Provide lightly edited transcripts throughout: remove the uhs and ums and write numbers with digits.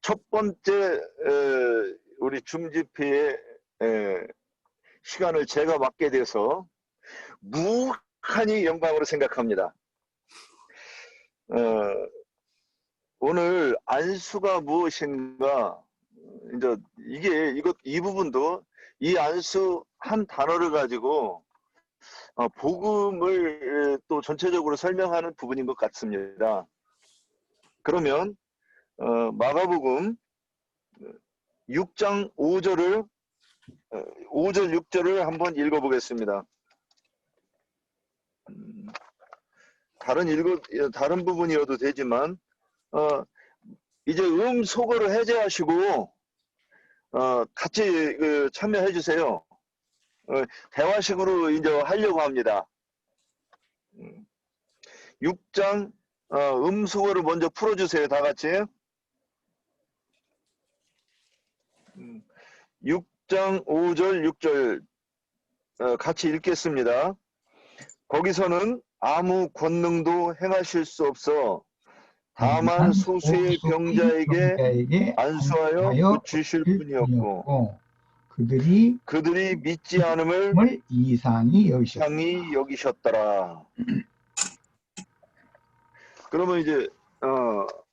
첫 번째 우리 줌집회의 시간을 제가 맡게 돼서 무한히 영광으로 생각합니다. 오늘 안수가 무엇인가, 이제 이 부분도 이 안수 한 단어를 가지고 복음을 또 전체적으로 설명하는 부분인 것 같습니다. 그러면 마가복음 6장 5절 6절을 한번 읽어보겠습니다. 다른 부분이어도 되지만 이제 소거를 해제하시고 같이 참여해 주세요. 대화식으로 이제 하려고 합니다. 6장 소거를 먼저 풀어주세요. 다 같이. 6장 5절 6절 같이 읽겠습니다. 거기서는 아무 권능도 행하실 수 없어 다만 소수의 병자에게 안수하여 고치실 뿐이었고 그들이 믿지 않음을 이상히 여기셨더라. 그러면 이제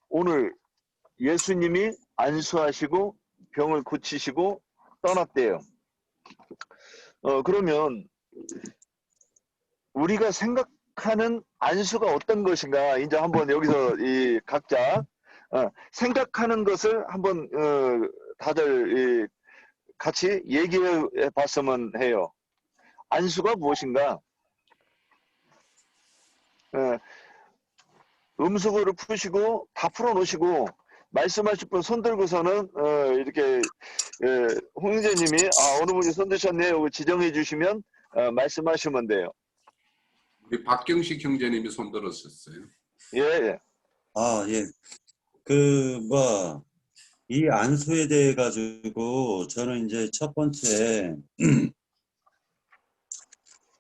오늘 예수님이 안수하시고 병을 고치시고 떠났대요. 그러면 우리가 생각하는 안수가 어떤 것인가, 이제 한번 여기서 이 각자 생각하는 것을 한번 다들 같이 얘기해 봤으면 해요. 안수가 무엇인가? 음수거를 푸시고 다 풀어놓으시고 말씀하실 분 손 들고서는 이렇게 홍영재님이 어느 분이 손 드셨네요 지정해 주시면 말씀하시면 돼요. 우리 박경식 형제님이 손 들었었어요. 예. 예. 이 안수에 대해 가지고 저는 이제 첫 번째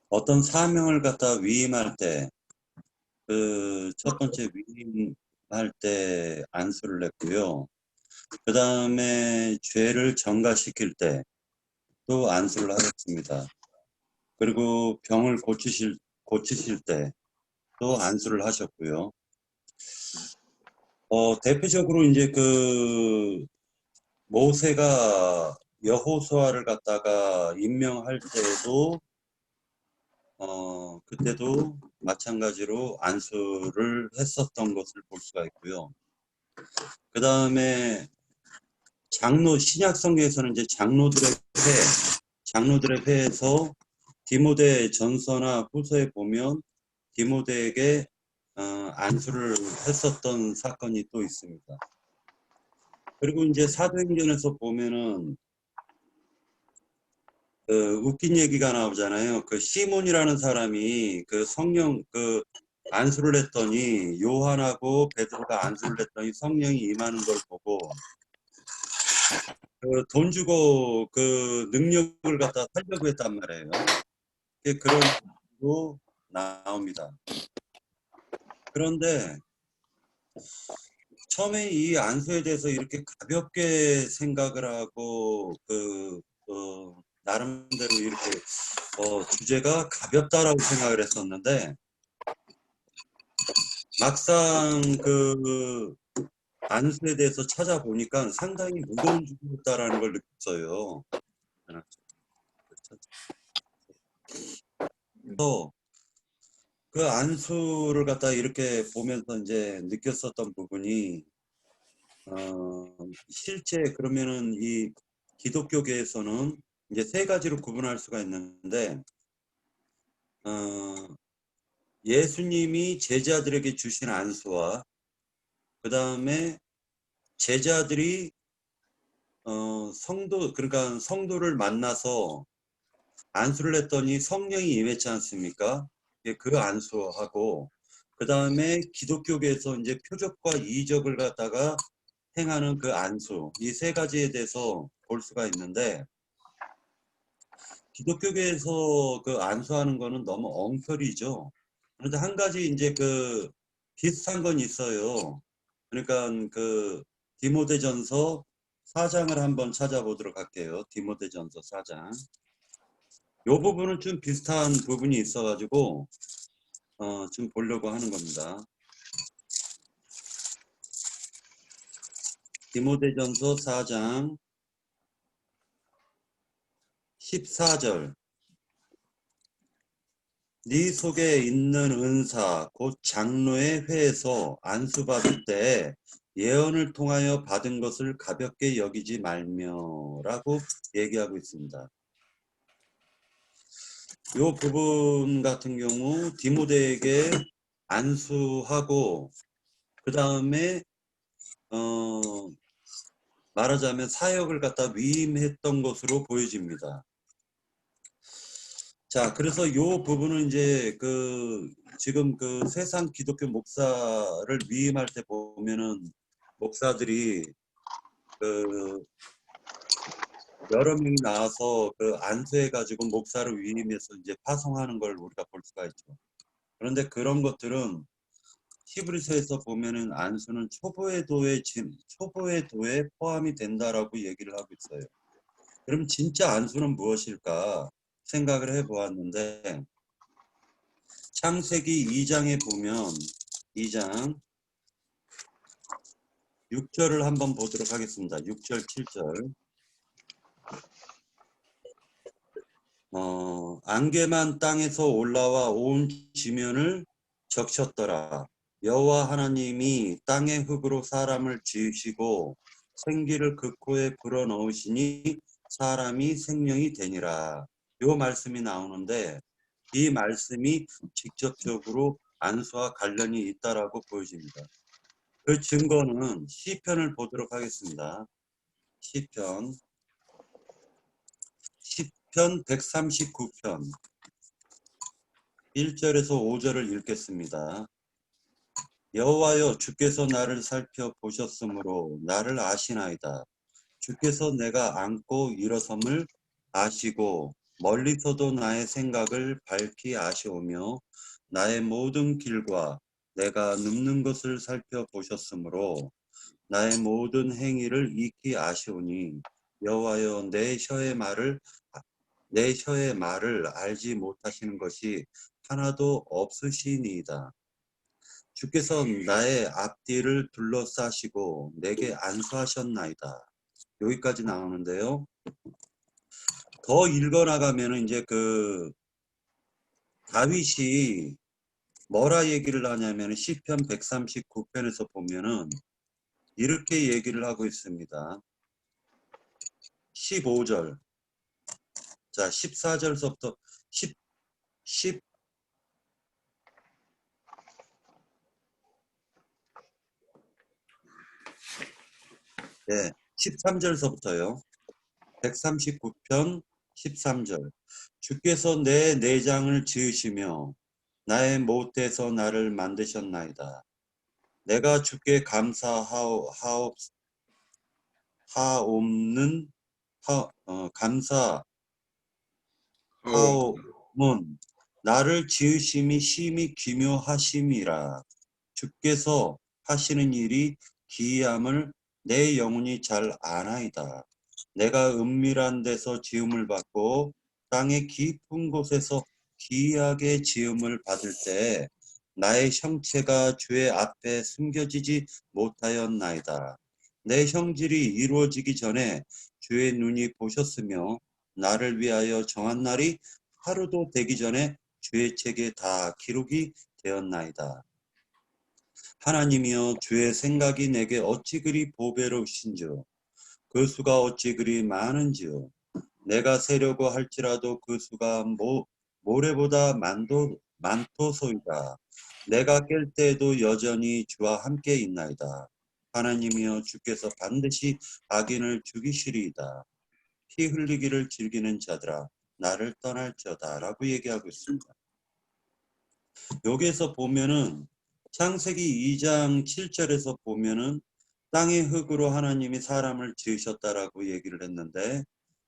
어떤 사명을 갖다 위임할 때 첫 번째 위임할 때 안수를 했고요. 그 다음에 죄를 전가시킬 때 또 안수를 하였습니다. 그리고 병을 고치실 때 또 안수를 하셨고요. 대표적으로 이제 모세가 여호수아를 갖다가 임명할 때도 그때도 마찬가지로 안수를 했었던 것을 볼 수가 있고요. 그 다음에 신약성경에서는 이제 장로들의 회에서 디모데 전서나 후서에 보면 디모데에게 안수를 했었던 사건이 또 있습니다. 그리고 이제 사도행전에서 보면은 웃긴 얘기가 나오잖아요. 시몬이라는 사람이 성령 안수를 했더니 요한하고 베드로가 안수를 했더니 성령이 임하는 걸 보고 돈 주고 능력을 갖다 살려고 했단 말이에요. 그런 식으로 나옵니다. 그런데 처음에 이 안수에 대해서 이렇게 가볍게 생각을 하고 나름대로 이렇게 주제가 가볍다라고 생각을 했었는데 막상 안수에 대해서 찾아보니까 상당히 무거운 주제였다라는 걸 느꼈어요. 그래서 안수를 갖다 이렇게 보면서 이제 느꼈었던 부분이 실제 그러면은 이 기독교계에서는 이제 세 가지로 구분할 수가 있는데 예수님이 제자들에게 주신 안수와 그 다음에 제자들이 그러니까 성도를 만나서 안수를 했더니 성령이 임했지 않습니까? 그 안수하고 그 다음에 기독교계에서 이제 표적과 이적을 갖다가 행하는 그 안수, 이 세 가지에 대해서 볼 수가 있는데 기독교계에서 안수하는 거는 너무 엉터리죠. 그런데 한 가지 이제 비슷한 건 있어요. 그러니까 디모데전서 4장을 한번 찾아보도록 할게요. 디모데전서 4장. 이 부분은 좀 비슷한 부분이 있어가지고 좀 보려고 하는 겁니다. 디모데전서 4장 14절. 네 속에 있는 은사 곧 장로의 회에서 안수받을 때 예언을 통하여 받은 것을 가볍게 여기지 말며라고 얘기하고 있습니다. 이 부분 같은 경우 디모데에게 안수하고 그 다음에 말하자면 사역을 갖다 위임했던 것으로 보여집니다. 자, 그래서 이 부분은 이제 지금 세상 기독교 목사를 위임할 때 보면은 목사들이 여러 명이 나와서 안수해가지고 목사를 위임해서 이제 파송하는 걸 우리가 볼 수가 있죠. 그런데 그런 것들은 히브리서에서 보면은 안수는 초보의 도에 포함이 된다라고 얘기를 하고 있어요. 그럼 진짜 안수는 무엇일까 생각을 해보았는데 창세기 2장에 보면 2장 6절을 한번 보도록 하겠습니다. 6절 7절. 안개만 땅에서 올라와 온 지면을 적셨더라. 여호와 하나님이 땅의 흙으로 사람을 지으시고 생기를 그 코에 불어넣으시니 사람이 생명이 되니라. 요 말씀이 나오는데 이 말씀이 직접적으로 안수와 관련이 있다라고 보여집니다. 그 증거는 시편을 보도록 하겠습니다. 시편 139편 1절에서 5절을 읽겠습니다. 여호와여 주께서 나를 살펴보셨으므로 나를 아시나이다. 주께서 내가 앉고 일어섬을 아시고 멀리서도 나의 생각을 밝히 아시오며 나의 모든 길과 내가 눕는 것을 살펴보셨으므로 나의 모든 행위를 익히 아시오니 여호와여 내 혀의 말을 알지 못하시는 것이 하나도 없으시니이다. 주께서 나의 앞뒤를 둘러싸시고 내게 안수하셨나이다. 여기까지 나오는데요. 더 읽어나가면 이제 다윗이 뭐라 얘기를 하냐면 시편 139편에서 보면은 이렇게 얘기를 하고 있습니다. 15절. 자, 14절서부터 13절서부터요. 139편 13절. 주께서 내 내장을 지으시며 나의 못에서 나를 만드셨나이다. 내가 주께 감사하옴은 나를 지으심이 심히 기묘하심이라. 주께서 하시는 일이 기이함을 내 영혼이 잘 아나이다. 내가 은밀한 데서 지음을 받고 땅의 깊은 곳에서 기이하게 지음을 받을 때 나의 형체가 주의 앞에 숨겨지지 못하였나이다. 내 형질이 이루어지기 전에 주의 눈이 보셨으며 나를 위하여 정한 날이 하루도 되기 전에 주의 책에 다 기록이 되었나이다. 하나님이여 주의 생각이 내게 어찌 그리 보배로우신지요. 그 수가 어찌 그리 많은지요. 내가 세려고 할지라도 그 수가 모래보다 많도소이다. 내가 깰 때에도 여전히 주와 함께 있나이다. 하나님이여 주께서 반드시 악인을 죽이시리이다. 피 흘리기를 즐기는 자들아 나를 떠날지어다 라고 얘기하고 있습니다. 여기에서 보면은 창세기 2장 7절에서 보면은 땅의 흙으로 하나님이 사람을 지으셨다라고 얘기를 했는데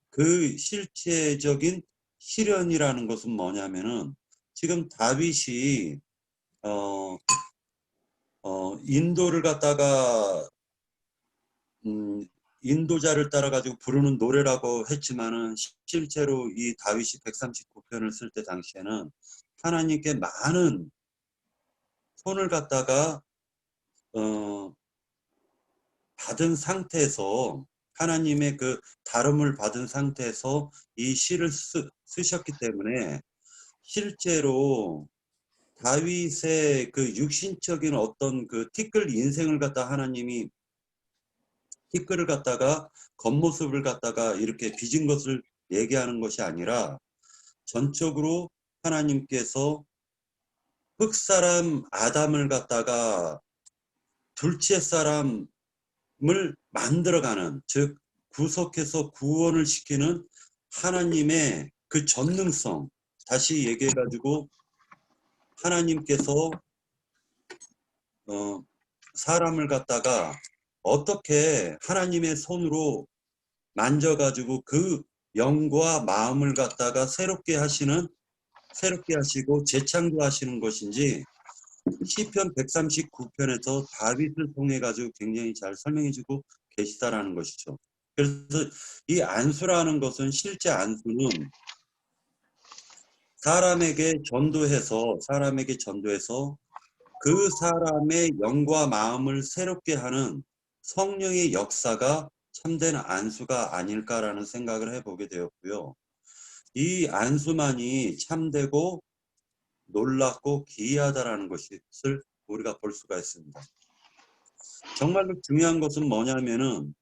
그 실제적인 실현이라는 것은 뭐냐면은 지금 다윗이 인도를 갖다가 인도자를 따라 가지고 부르는 노래라고 했지만은 실제로 이 다윗이 139편을 쓸 때 당시에는 하나님께 많은 손을 갖다가 받은 상태에서 하나님의 그 다름을 받은 상태에서 이 시를 쓰셨기 때문에 실제로 다윗의 그 육신적인 어떤 그 티끌 인생을 갖다 하나님이 티끌을 갖다가 겉모습을 갖다가 이렇게 빚은 것을 얘기하는 것이 아니라 전적으로 하나님께서 흙사람 아담을 갖다가 둘째 사람을 만들어가는, 즉 구속해서 구원을 시키는 하나님의 그 전능성, 다시 얘기해가지고 하나님께서 사람을 갖다가 어떻게 하나님의 손으로 만져가지고 그 영과 마음을 갖다가 새롭게 하시고 재창조하시는 것인지 시편 139편에서 다윗을 통해 가지고 굉장히 잘 설명해주고 계시다라는 것이죠. 그래서 이 안수라는 것은 실제 안수는 사람에게 전도해서 그 사람의 영과 마음을 새롭게 하는 성령의 역사가 참된 안수가 아닐까라는 생각을 해보게 되었고요. 이 안수만이 참되고 놀랍고 기이하다라는 것을 우리가 볼 수가 있습니다. 정말로 중요한 것은 뭐냐면은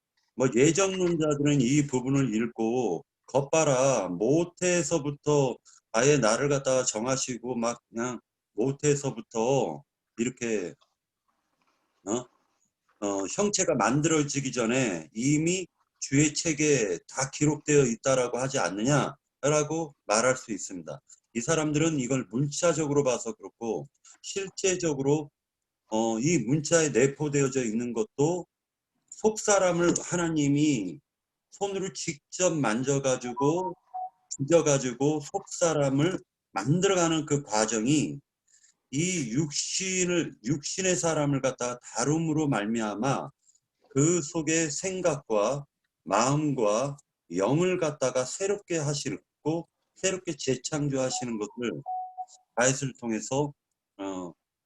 예정론자들은 이 부분을 읽고 겉봐라 모태에서부터 아예 나를 갖다가 정하시고 막 그냥 모태에서부터 이렇게 형체가 만들어지기 전에 이미 주의 책에 다 기록되어 있다라고 하지 않느냐라고 말할 수 있습니다. 이 사람들은 이걸 문자적으로 봐서 그렇고 실제적으로 이 문자에 내포되어져 있는 것도 속사람을 하나님이 손으로 직접 만져가지고 빚어가지고 속사람을 만들어가는 그 과정이 이 육신의 사람을 갖다가 다룸으로 말미암아 그 속에 생각과 마음과 영을 갖다가 새롭게 하시고 새롭게 재창조하시는 것을 다윗을 통해서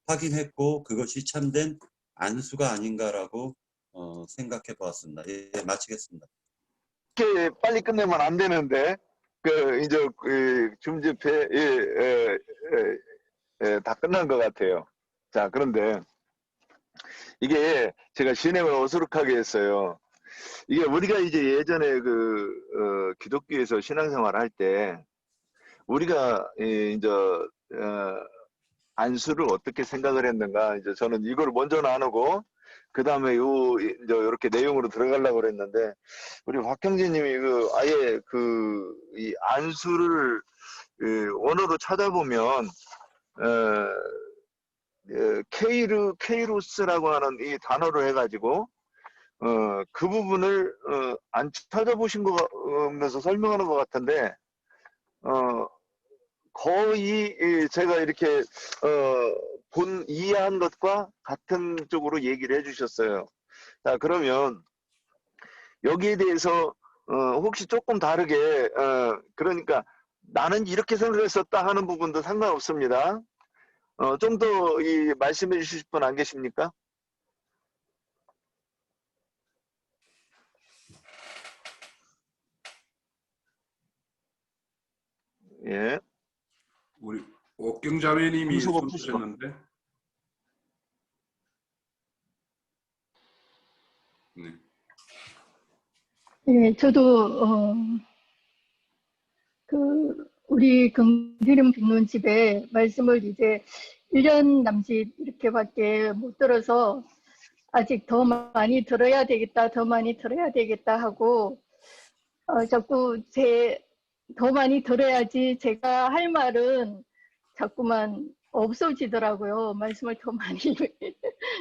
확인했고 그것이 참된 안수가 아닌가라고 생각해 보았습니다. 예, 마치겠습니다. 이렇게 빨리 끝내면 안 되는데 이제 줌집회 다 끝난 것 같아요. 자, 그런데 이게 제가 진행을 어수룩하게 했어요. 이게 우리가 이제 예전에 기독교에서 신앙생활 할 때 우리가 이제 안수를 어떻게 생각을 했는가, 이제 저는 이걸 먼저 나누고 그 다음에 이제 이렇게 내용으로 들어가려고 그랬는데, 우리 박형진님이 아예 이 안수를 원어로 찾아보면 케이루스라고 하는 이 단어로 해가지고 그 부분을 안 찾아보신 거면서 설명하는 것 같은데, 거의 제가 이렇게 이해한 것과 같은 쪽으로 얘기를 해주셨어요. 자, 그러면 여기에 대해서 혹시 조금 다르게 그러니까 나는 이렇게 생각했었다 하는 부분도 상관없습니다. 좀 더 말씀해 주실 분 안 계십니까? 예. 우리 옥경자매님이 금속 손 없으시고. 드셨는데. 네. 네, 저도 우리 긍디름 빚는 집에 말씀을 이제 1년 남짓 이렇게밖에 못 들어서 아직 더 많이 들어야 되겠다, 더 많이 들어야 되겠다 하고 자꾸 더 많이 들어야지 제가 할 말은 자꾸만 없어지더라고요. 말씀을 더 많이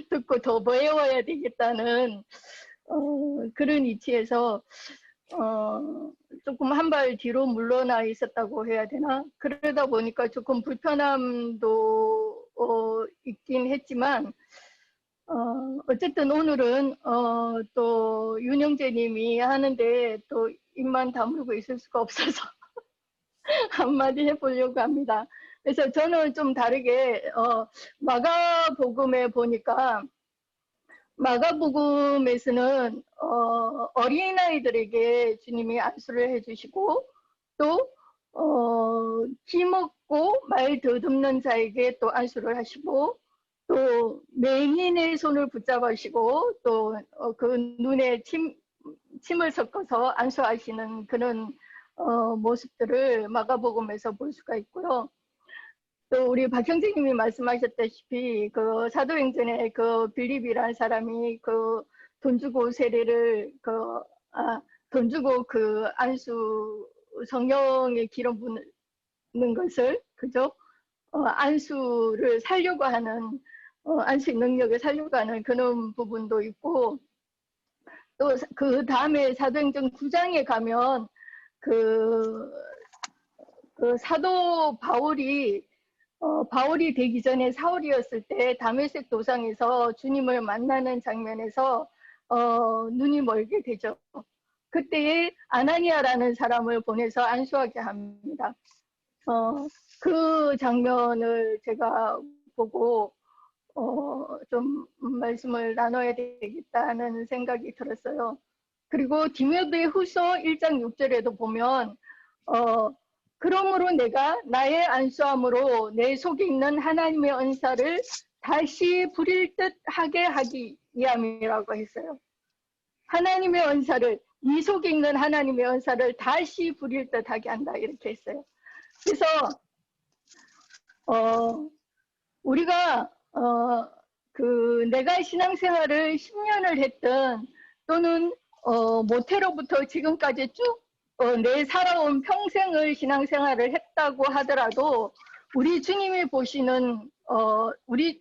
듣고 더 배워야 되겠다는 그런 이치에서 조금 한 발 뒤로 물러나 있었다고 해야 되나? 그러다 보니까 조금 불편함도 있긴 했지만 어쨌든 오늘은 또 윤영재 님이 하는데 또 입만 다물고 있을 수가 없어서 한마디 해보려고 합니다. 그래서 저는 좀 다르게 마가복음에 보니까 마가복음에서는 어린아이들에게 주님이 안수를 해주시고 또 힘없고 말 더듬는 자에게 또 안수를 하시고 또 맹인의 손을 붙잡으시고 또 그 눈에 침을 섞어서 안수하시는 그런 모습들을 마가복음에서 볼 수가 있고요. 또 우리 박형재님이 말씀하셨다시피 그 사도행전에 그 빌립이라는 사람이 그 돈 주고 세례를 돈 주고 그 안수 성령의 기름 붓는 것을 그죠? 안수를 살려고 하는 안수의 능력을 살려고 하는 그런 부분도 있고 또 그 다음에 사도행전 9장에 가면 그 사도 바울이 되기 전에 사울이었을 때 다메섹 도상에서 주님을 만나는 장면에서 눈이 멀게 되죠. 그때에 아나니아라는 사람을 보내서 안수하게 합니다. 그 장면을 제가 보고 좀 말씀을 나눠야 되겠다는 생각이 들었어요. 그리고 디모데후서 1장 6절에도 보면 그러므로 내가 나의 안수함으로 내 속에 있는 하나님의 은사를 다시 부릴 듯 하게 하기 위함이라고 했어요. 하나님의 은사를 이 속에 있는 하나님의 은사를 다시 부릴 듯 하게 한다 이렇게 했어요. 그래서 우리가 내가 신앙생활을 10년을 했든 또는 모태로부터 지금까지 쭉 내 살아온 평생을 신앙생활을 했다고 하더라도 우리 주님이 보시는 우리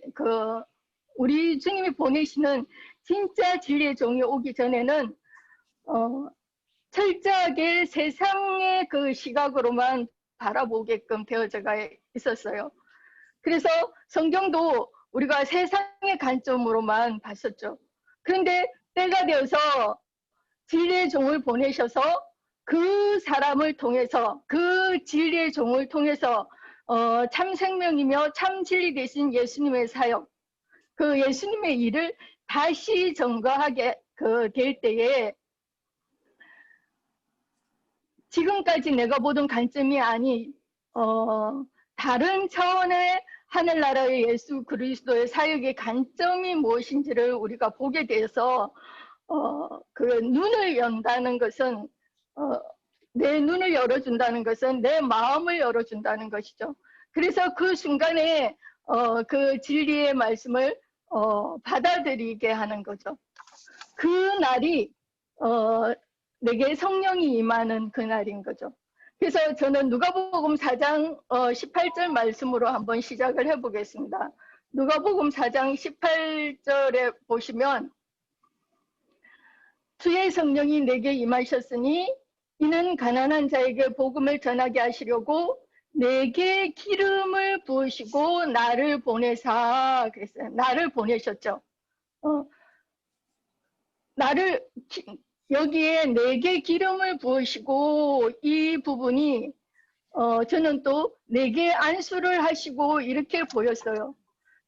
주님이 보내시는 진짜 진리의 종이 오기 전에는 철저하게 세상의 그 시각으로만 바라보게끔 되어져가 있었어요. 그래서 성경도 우리가 세상의 관점으로만 봤었죠. 그런데 때가 되어서 진리의 종을 보내셔서 그 사람을 통해서 그 진리의 종을 통해서 참 생명이며 참 진리 되신 예수님의 사역, 그 예수님의 일을 다시 전가하게 될 때에 지금까지 내가 보던 관점이 아닌 다른 차원의 하늘나라의 예수 그리스도의 사역의 관점이 무엇인지를 우리가 보게 돼서 그 눈을 연다는 것은 내 눈을 열어준다는 것은 내 마음을 열어준다는 것이죠. 그래서 그 순간에 그 진리의 말씀을 받아들이게 하는 거죠. 그 날이 내게 성령이 임하는 그날인 거죠. 그래서 저는 누가복음 4장 18절 말씀으로 한번 시작을 해보겠습니다. 누가복음 4장 18절에 보시면 주의 성령이 내게 임하셨으니 이는 가난한 자에게 복음을 전하게 하시려고 내게 기름을 부으시고 나를 보내사 그랬어요. 나를 보내셨죠. 여기에 내게 기름을 부으시고 이 부분이 저는 또 내게 안수를 하시고 이렇게 보였어요.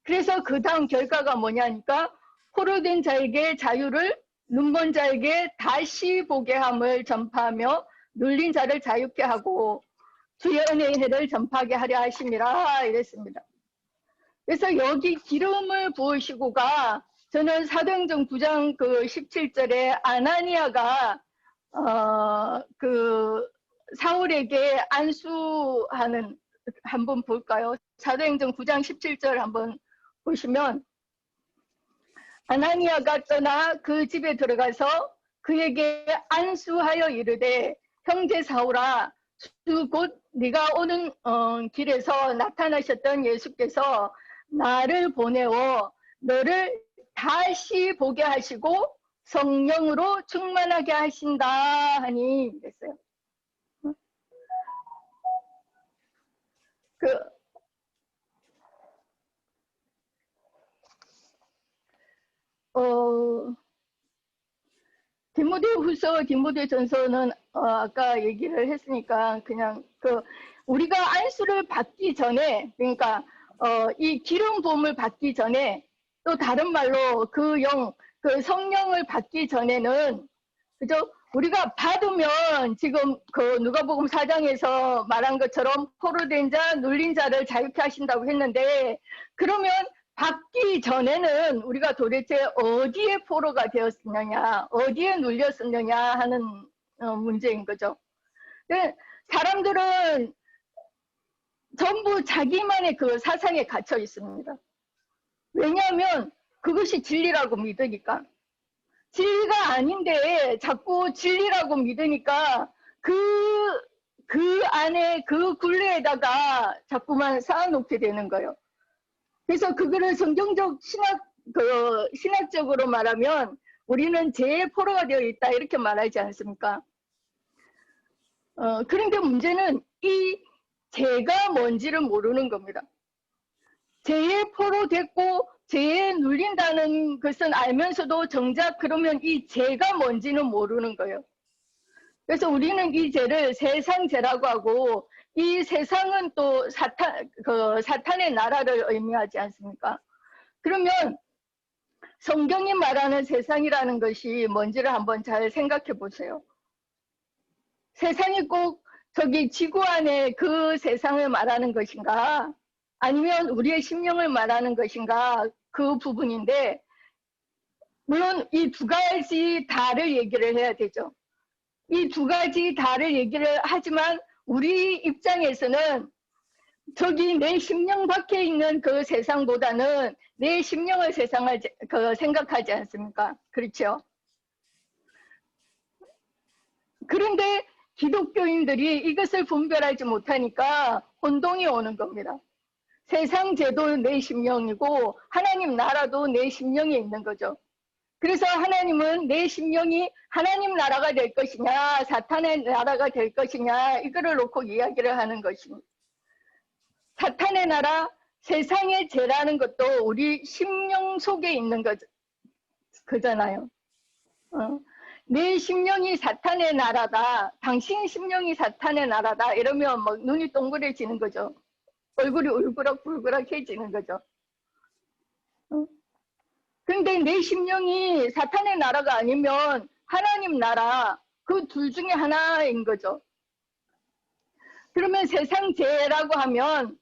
그래서 그 다음 결과가 뭐냐니까 포로된 자에게 자유를 눈먼 자에게 다시 보게 함을 전파하며 눌린 자를 자유케 하고 주의 은혜의 해를 전파하게 하려 하심이라 이랬습니다. 그래서 여기 기름을 부으시고가 저는 사도행전 9장 그 17절에 아나니아가 그 사울에게 안수하는 한번 볼까요? 사도행전 9장 17절 한번 보시면 아나니아가 떠나 그 집에 들어가서 그에게 안수하여 이르되 형제 사울아 주 곧 네가 오는 길에서 나타나셨던 예수께서 나를 보내어 너를 다시 보게 하시고 성령으로 충만하게 하신다 하니 그랬어요. 디모데후서, 디모데전서는 아까 얘기를 했으니까 그냥 우리가 안수를 받기 전에, 그러니까 이 기름 부음을 받기 전에, 또 다른 말로 그 성령을 받기 전에는, 그죠? 우리가 받으면 지금 그 누가복음 4장에서 말한 것처럼 포로된 자, 눌린 자를 자유케 하신다고 했는데, 그러면 받기 전에는 우리가 도대체 어디에 포로가 되었느냐, 어디에 눌렸었느냐 하는 문제인 거죠. 사람들은 전부 자기만의 그 사상에 갇혀 있습니다. 왜냐하면 그것이 진리라고 믿으니까. 진리가 아닌데 자꾸 진리라고 믿으니까 그 안에 그 굴레에다가 자꾸만 쌓아놓게 되는 거예요. 그래서 그거를 성경적 신학적으로 말하면 우리는 죄의 포로가 되어 있다 이렇게 말하지 않습니까? 그런데 문제는 이 죄가 뭔지를 모르는 겁니다. 죄의 포로 됐고 죄에 눌린다는 것은 알면서도 정작 그러면 이 죄가 뭔지는 모르는 거예요. 그래서 우리는 이 죄를 세상 죄라고 하고, 이 세상은 또 사탄의 나라를 의미하지 않습니까? 그러면 성경이 말하는 세상이라는 것이 뭔지를 한번 잘 생각해 보세요. 세상이 꼭 저기 지구 안에 그 세상을 말하는 것인가? 아니면 우리의 심령을 말하는 것인가? 그 부분인데, 물론 이 두 가지 다를 얘기를 해야 되죠. 이 두 가지 다를 얘기를 하지만 우리 입장에서는 저기 내 심령 밖에 있는 그 세상보다는 내 심령의 세상을 생각하지 않습니까? 그렇죠? 그런데 기독교인들이 이것을 분별하지 못하니까 혼동이 오는 겁니다. 세상 제도 내 심령이고 하나님 나라도 내 심령에 있는 거죠. 그래서 하나님은 내 심령이 하나님 나라가 될 것이냐 사탄의 나라가 될 것이냐 이거를 놓고 이야기를 하는 것입니다. 사탄의 나라, 세상의 죄라는 것도 우리 심령 속에 있는 거잖아요. 내 심령이 사탄의 나라다, 당신 심령이 사탄의 나라다 이러면 막 눈이 동그래지는 거죠. 얼굴이 울그락불그락해지는 거죠. 근데 내 심령이 사탄의 나라가 아니면 하나님 나라, 그 둘 중에 하나인 거죠. 그러면 세상 죄라고 하면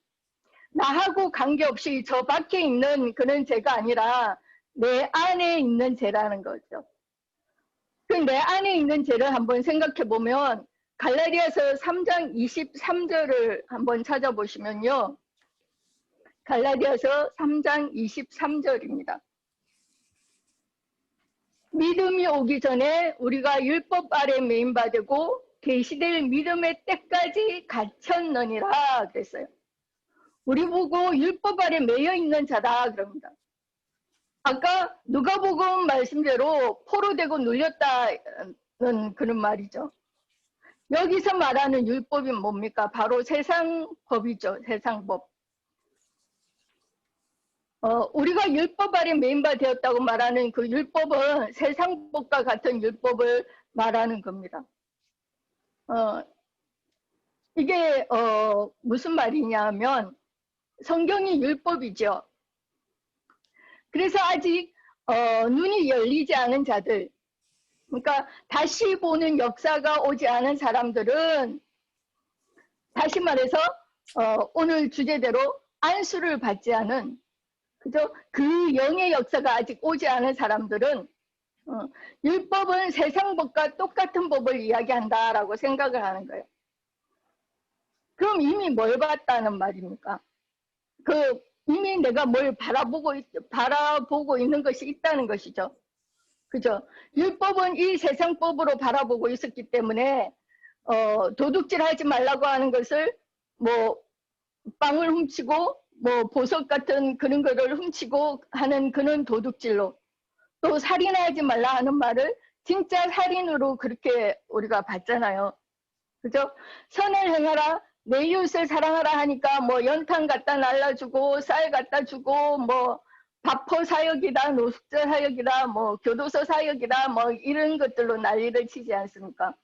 나하고 관계없이 저 밖에 있는 그런 죄가 아니라 내 안에 있는 죄라는 거죠. 그 내 안에 있는 죄를 한번 생각해 보면 갈라디아서 3장 23절을 한번 찾아보시면요. 갈라디아서 3장 23절입니다. 믿음이 오기 전에 우리가 율법 아래 매인받고 계시될 믿음의 때까지 갇혔느니라 그랬어요. 우리 보고 율법 아래 매여 있는 자다 그럽니다. 아까 누가복음 말씀대로 포로되고 눌렸다는 그런 말이죠. 여기서 말하는 율법이 뭡니까? 바로 세상법이죠. 세상법. 우리가 율법 아래 매인바 되었다고 말하는 그 율법은 세상법과 같은 율법을 말하는 겁니다. 이게 무슨 말이냐면 성경이 율법이죠. 그래서 아직 눈이 열리지 않은 자들, 그러니까 다시 보는 역사가 오지 않은 사람들은 다시 말해서 오늘 주제대로 안수를 받지 않은, 그죠? 그 영의 역사가 아직 오지 않은 사람들은 율법은 세상법과 똑같은 법을 이야기한다라고 생각을 하는 거예요. 그럼 이미 뭘 봤다는 말입니까? 이미 내가 뭘 바라보고 있는 것이 있다는 것이죠. 그죠? 율법은 이 세상법으로 바라보고 있었기 때문에 도둑질하지 말라고 하는 것을 뭐 빵을 훔치고 뭐 보석 같은 그런 거를 훔치고 하는 그런 도둑질로, 또 살인하지 말라 하는 말을 진짜 살인으로 그렇게 우리가 봤잖아요. 그죠? 선을 행하라, 내 이웃을 사랑하라 하니까 뭐 연탄 갖다 날라주고 쌀 갖다 주고 뭐 바포 사역이다, 노숙자 사역이다, 뭐 교도소 사역이다, 뭐 이런 것들로 난리를 치지 않습니까?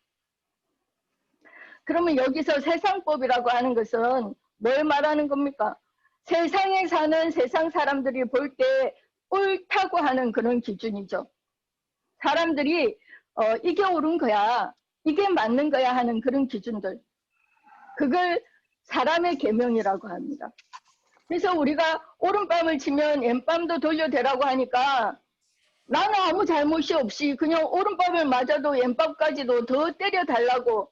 그러면 여기서 세상법이라고 하는 것은 뭘 말하는 겁니까? 세상에 사는 세상 사람들이 볼 때 옳다고 하는 그런 기준이죠. 사람들이 이게 옳은 거야, 이게 맞는 거야 하는 그런 기준들. 그걸 사람의 계명이라고 합니다. 그래서 우리가 오른밤을 치면 왼밤도 돌려대라고 하니까 나는 아무 잘못이 없이 그냥 오른밤을 맞아도 왼밤까지도 더 때려달라고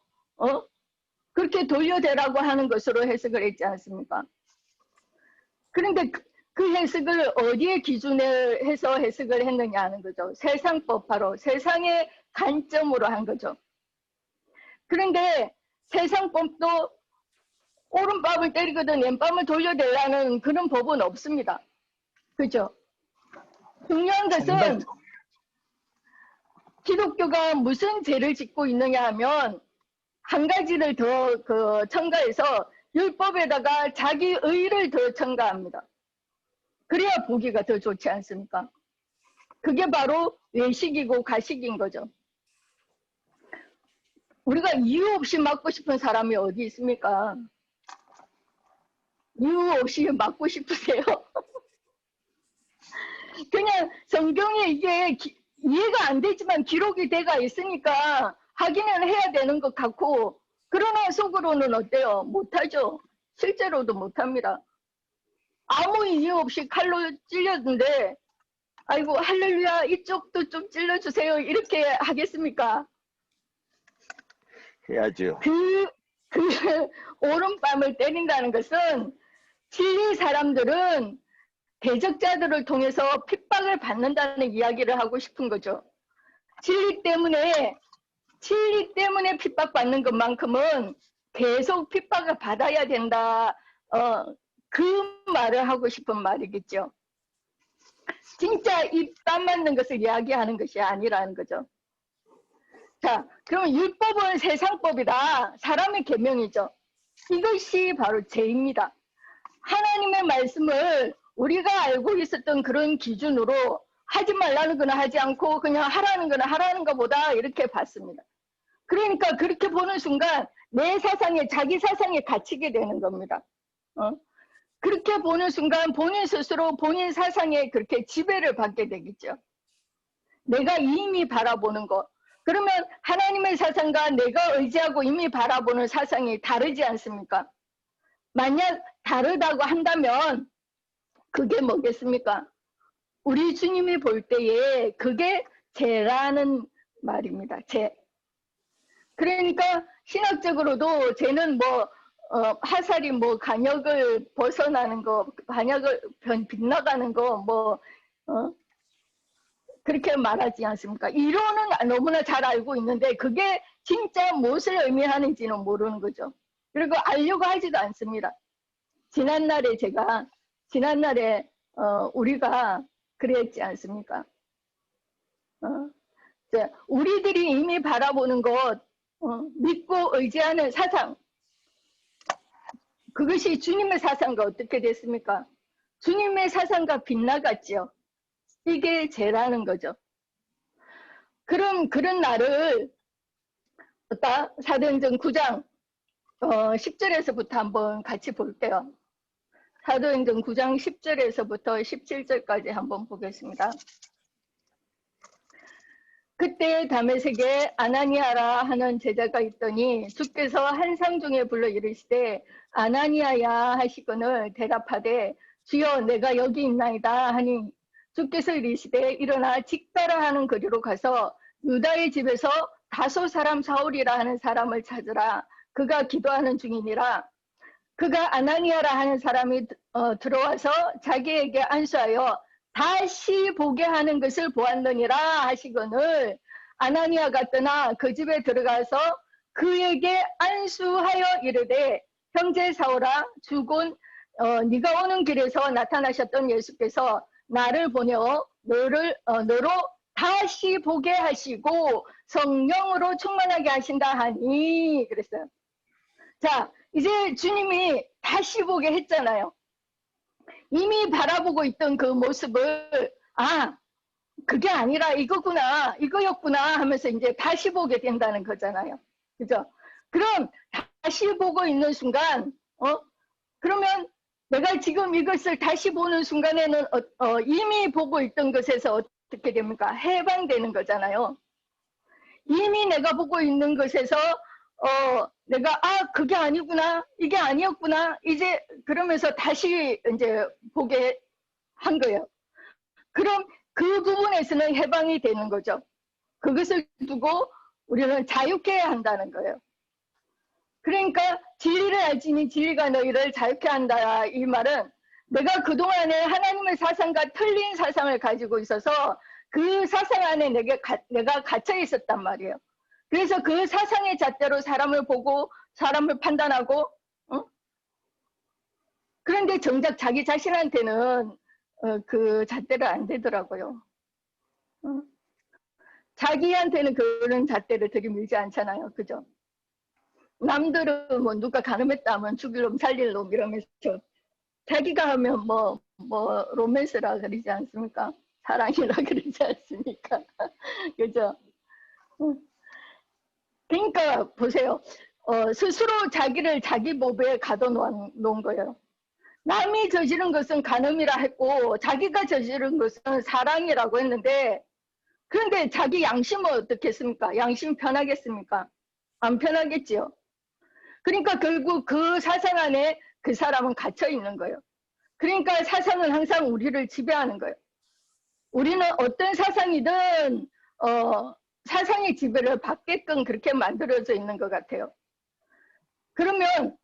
그렇게 돌려대라고 하는 것으로 해석을 했지 않습니까? 그런데 그 해석을 어디에 기준을 해서 해석을 했느냐 하는 거죠. 세상법, 바로 세상의 관점으로 한 거죠. 그런데 세상법도 오른밤을 때리거든 왼밤을 돌려대라는 그런 법은 없습니다. 그죠? 중요한 것은 기독교가 무슨 죄를 짓고 있느냐 하면 한 가지를 더 첨가해서 율법에다가 자기 의를 더 첨가합니다. 그래야 보기가 더 좋지 않습니까? 그게 바로 외식이고 가식인 거죠. 우리가 이유 없이 맞고 싶은 사람이 어디 있습니까? 이유 없이 맞고 싶으세요? 그냥 성경에 이게 이해가 안 되지만 기록이 돼가 있으니까 확인을 해야 되는 것 같고, 그러나 속으로는 어때요? 못하죠. 실제로도 못합니다. 아무 이유 없이 칼로 찔렸는데 아이고 할렐루야 이쪽도 좀 찔러주세요 이렇게 하겠습니까? 해야죠. 그 오른밤을 때린다는 것은 진리 사람들은 대적자들을 통해서 핍박을 받는다는 이야기를 하고 싶은 거죠. 진리 때문에 핍박받는 것만큼은 계속 핍박을 받아야 된다. 그 말을 하고 싶은 말이겠죠. 진짜 입 딱 맞는 것을 이야기하는 것이 아니라는 거죠. 자, 그러면 율법은 세상법이다. 사람의 계명이죠. 이것이 바로 죄입니다. 하나님의 말씀을 우리가 알고 있었던 그런 기준으로 하지 말라는 거는 하지 않고 그냥 하라는 거는 하라는 것보다 이렇게 봤습니다. 그러니까 그렇게 보는 순간 내 사상에, 자기 사상에 갇히게 되는 겁니다. 그렇게 보는 순간 본인 스스로 본인 사상에 그렇게 지배를 받게 되겠죠. 내가 이미 바라보는 것. 그러면 하나님의 사상과 내가 의지하고 이미 바라보는 사상이 다르지 않습니까? 만약 다르다고 한다면 그게 뭐겠습니까? 우리 주님이 볼 때에 그게 죄라는 말입니다. 죄. 그러니까 신학적으로도 죄는 뭐 화살이 뭐 간역을 벗어나는 거, 간역을 빗나가는 거, 뭐 그렇게 말하지 않습니까? 이론은 너무나 잘 알고 있는데 그게 진짜 무엇을 의미하는지는 모르는 거죠. 그리고 알려고 하지도 않습니다. 지난날에 우리가 그랬지 않습니까? 우리들이 이미 바라보는 것, 믿고 의지하는 사상, 그것이 주님의 사상과 어떻게 됐습니까? 주님의 사상과 빗나갔죠. 이게 죄라는 거죠. 그럼 그런 날을 사도행전 9장 10절에서부터 한번 같이 볼게요. 사도행전 9장 10절에서부터 17절까지 한번 보겠습니다. 그때 다메섹에 아나니아라 하는 제자가 있더니 주께서 한 상 중에 불러 이르시되 아나니아야 하시거늘 대답하되 주여 내가 여기 있나이다 하니 주께서 이르시되 일어나 직가라 하는 거리로 가서 유다의 집에서 다소 사람 사울이라 하는 사람을 찾으라. 그가 기도하는 중이니라. 그가 아나니아라 하는 사람이 들어와서 자기에게 안수하여 다시 보게 하는 것을 보았느니라 하시거늘 아나니아가 떠나 그 집에 들어가서 그에게 안수하여 이르되 형제 사울아 주곧 네가 오는 길에서 나타나셨던 예수께서 나를 보내어 너로 다시 보게 하시고 성령으로 충만하게 하신다 하니 그랬어요. 자, 이제 주님이 다시 보게 했잖아요. 이미 바라보고 있던 그 모습을 아, 그게 아니라 이거구나, 이거였구나 하면서 이제 다시 보게 된다는 거잖아요. 그죠? 그럼 다시 보고 있는 순간, 그러면 내가 지금 이것을 다시 보는 순간에는 이미 보고 있던 것에서 어떻게 됩니까? 해방되는 거잖아요. 이미 내가 보고 있는 것에서 내가 그게 아니구나, 이게 아니었구나, 이제 그러면서 다시 이제 보게 한 거예요. 그럼 그 부분에서는 해방이 되는 거죠. 그것을 두고 우리는 자유케 한다는 거예요. 그러니까 진리를 알지니 진리가 너희를 자유케 한다. 이 말은 내가 그동안에 하나님의 사상과 틀린 사상을 가지고 있어서 그 사상 안에 내가 갇혀 있었단 말이에요. 그래서 그 사상의 잣대로 사람을 보고 사람을 판단하고, 그런데 정작 자기 자신한테는 그 잣대를 안 되더라고요. 자기한테는 그런 잣대를 들이밀지 않잖아요. 그죠? 남들은 뭐 누가 가늠했다 하면 죽일 놈 살릴 놈 이러면서 자기가 하면 뭐 로맨스라 그러지 않습니까? 사랑이라 그러지 않습니까? 그죠? 그러니까 보세요. 스스로 자기를 자기 법에 가둬놓은 거예요. 남이 저지른 것은 간음이라 했고 자기가 저지른 것은 사랑이라고 했는데, 그런데 자기 양심은 어떻겠습니까? 양심 편하겠습니까? 안 편하겠지요. 그러니까 결국 그 사상 안에 그 사람은 갇혀 있는 거예요. 그러니까 사상은 항상 우리를 지배하는 거예요. 우리는 어떤 사상이든 사상의 지배를 받게끔 그렇게 만들어져 있는 것 같아요. 그러면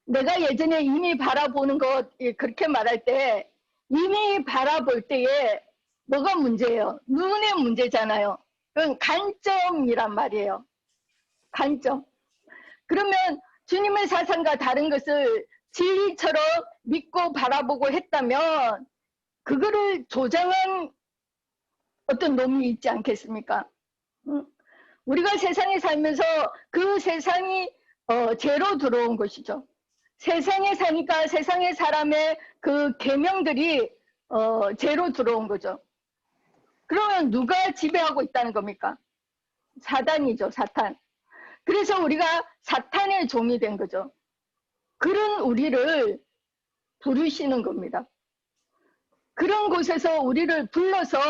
내가 예전에 이미 바라보는 것 그렇게 말할 때 이미 바라볼 때에 뭐가 문제예요? 눈의 문제잖아요. 그건 관점이란 말이에요. 관점. 그러면 주님의 사상과 다른 것을 진리처럼 믿고 바라보고 했다면 그거를 조장한 어떤 놈이 있지 않겠습니까? 우리가 세상에 살면서 그 세상이 죄로 들어온 것이죠. 세상에 사니까 세상의 사람의 그 계명들이 죄로 들어온 거죠. 그러면 누가 지배하고 있다는 겁니까? 사단이죠, 사탄. 그래서 우리가 사탄의 종이 된 거죠. 그런 우리를 부르시는 겁니다. 그런 곳에서 우리를 불러서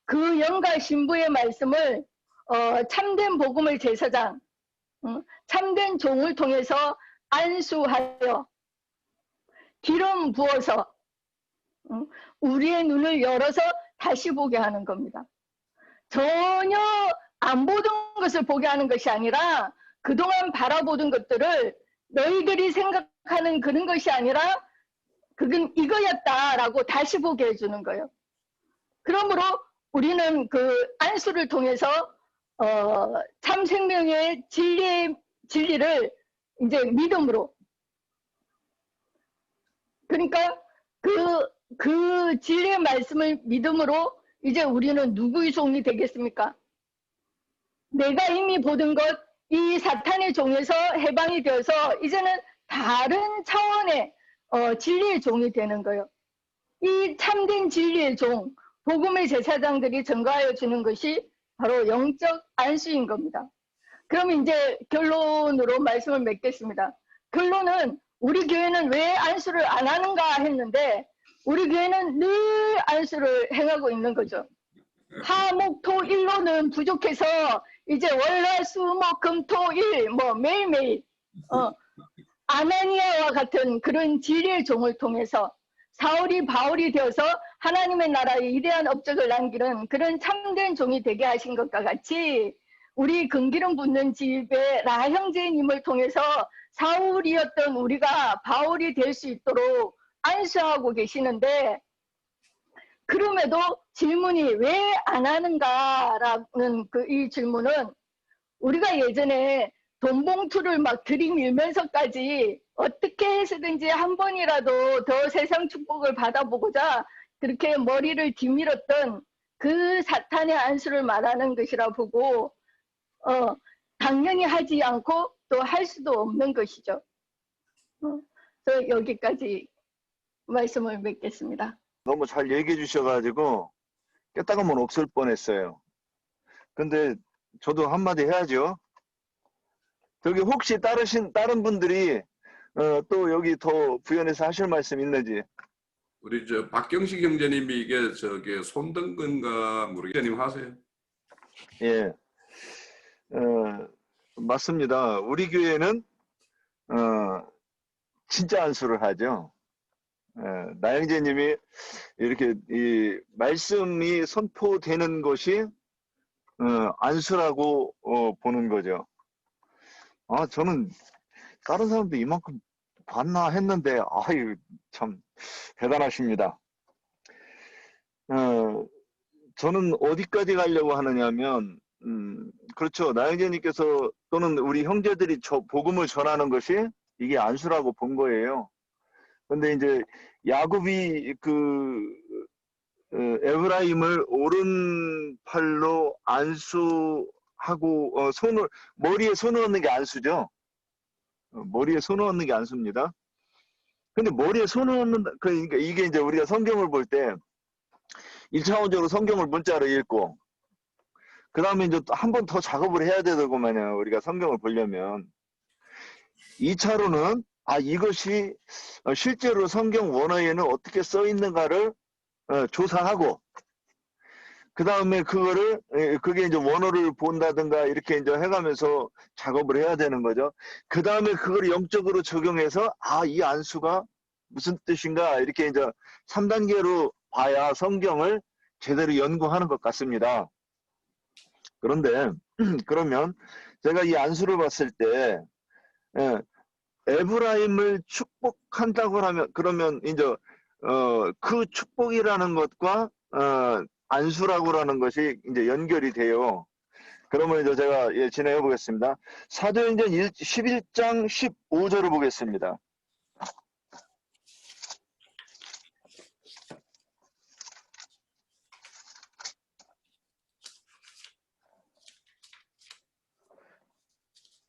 그 영과 신부의 말씀을 참된 복음의 제사장, 참된 종을 통해서 안수하여 기름 부어서 우리의 눈을 열어서 다시 보게 하는 겁니다. 전혀 안 보던 것을 보게 하는 것이 아니라 그동안 바라보던 것들을 너희들이 생각하는 그런 것이 아니라 그건 이거였다라고 다시 보게 해주는 거예요. 그러므로 우리는 그 안수를 통해서 참 생명의 진리를 이제 믿음으로, 그러니까 그 진리의 말씀을 믿음으로 이제 우리는 누구의 종이 되겠습니까? 내가 이미 보던 것, 이 사탄의 종에서 해방이 되어서 이제는 다른 차원의 진리의 종이 되는 거예요. 이 참된 진리의 종, 복음의 제사장들이 증거하여 주는 것이 바로 영적 안수인 겁니다. 그럼 이제 결론으로 말씀을 맺겠습니다. 결론은 우리 교회는 왜 안수를 안 하는가 했는데 우리 교회는 늘 안수를 행하고 있는 거죠. 화목토일로는 부족해서 이제 월화수목금토일 매일매일 아나니아와 같은 그런 진리의 종을 통해서 사울이 바울이 되어서 하나님의 나라에 위대한 업적을 남기는 그런 참된 종이 되게 하신 것과 같이 우리 금기름 붓는 집의 라 형제님을 통해서 사울이었던 우리가 바울이 될 수 있도록 안수하고 계시는데, 그럼에도 질문이 왜 안 하는가라는 이 질문은 우리가 예전에 돈봉투를 막 들이밀면서까지 어떻게 해서든지 한 번이라도 더 세상 축복을 받아보고자 그렇게 머리를 뒤밀었던 그 사탄의 안수를 말하는 것이라 보고 당연히 하지 않고 또 할 수도 없는 것이죠. 그래서 여기까지 말씀을 맺겠습니다. 너무 잘 얘기해 주셔가지고 깨딱하면 없을 뻔했어요. 근데 저도 한마디 해야죠. 저기 혹시 다른 분들이 또 여기 더 부연해서 하실 말씀 있는지. 우리 저 박경식 형제님이 이게 저기 손등근가 모르겠님 하세요. 예, 맞습니다. 우리 교회는 진짜 안수를 하죠. 나영재님이 이렇게 이 말씀이 선포되는 것이 안수라고 보는 거죠. 아, 저는 다른 사람도 이만큼 봤나 했는데, 아유, 참 대단하십니다. 저는 어디까지 가려고 하느냐면, 그렇죠. 나영재님께서 또는 우리 형제들이 복음을 전하는 것이 이게 안수라고 본 거예요. 근데 이제 야곱이 에브라임을 오른팔로 안수하고 머리에 손을 얹는 게 안수죠. 머리에 손을 얹는 게 안수입니다. 근데 머리에 손을 얹는다, 그러니까 이게 이제 우리가 성경을 볼 때 1차원적으로 성경을 문자로 읽고 그 다음에 이제 한 번 더 작업을 해야 되더구만요. 우리가 성경을 보려면 2차로는 이것이 실제로 성경 원어에는 어떻게 써 있는가를 조사하고 그 다음에 그게 이제 원어를 본다든가 이렇게 이제 해가면서 작업을 해야 되는 거죠. 그 다음에 그걸 영적으로 적용해서 이 안수가 무슨 뜻인가 이렇게 이제 3단계로 봐야 성경을 제대로 연구하는 것 같습니다. 그런데 그러면 제가 이 안수를 봤을 때 에브라임을 축복한다고 하면 그러면 이제 그 축복이라는 것과 안수라고 하는 것이 이제 연결이 돼요. 그러면 이제 제가 진행해 보겠습니다. 사도행전 11장 15절을 보겠습니다.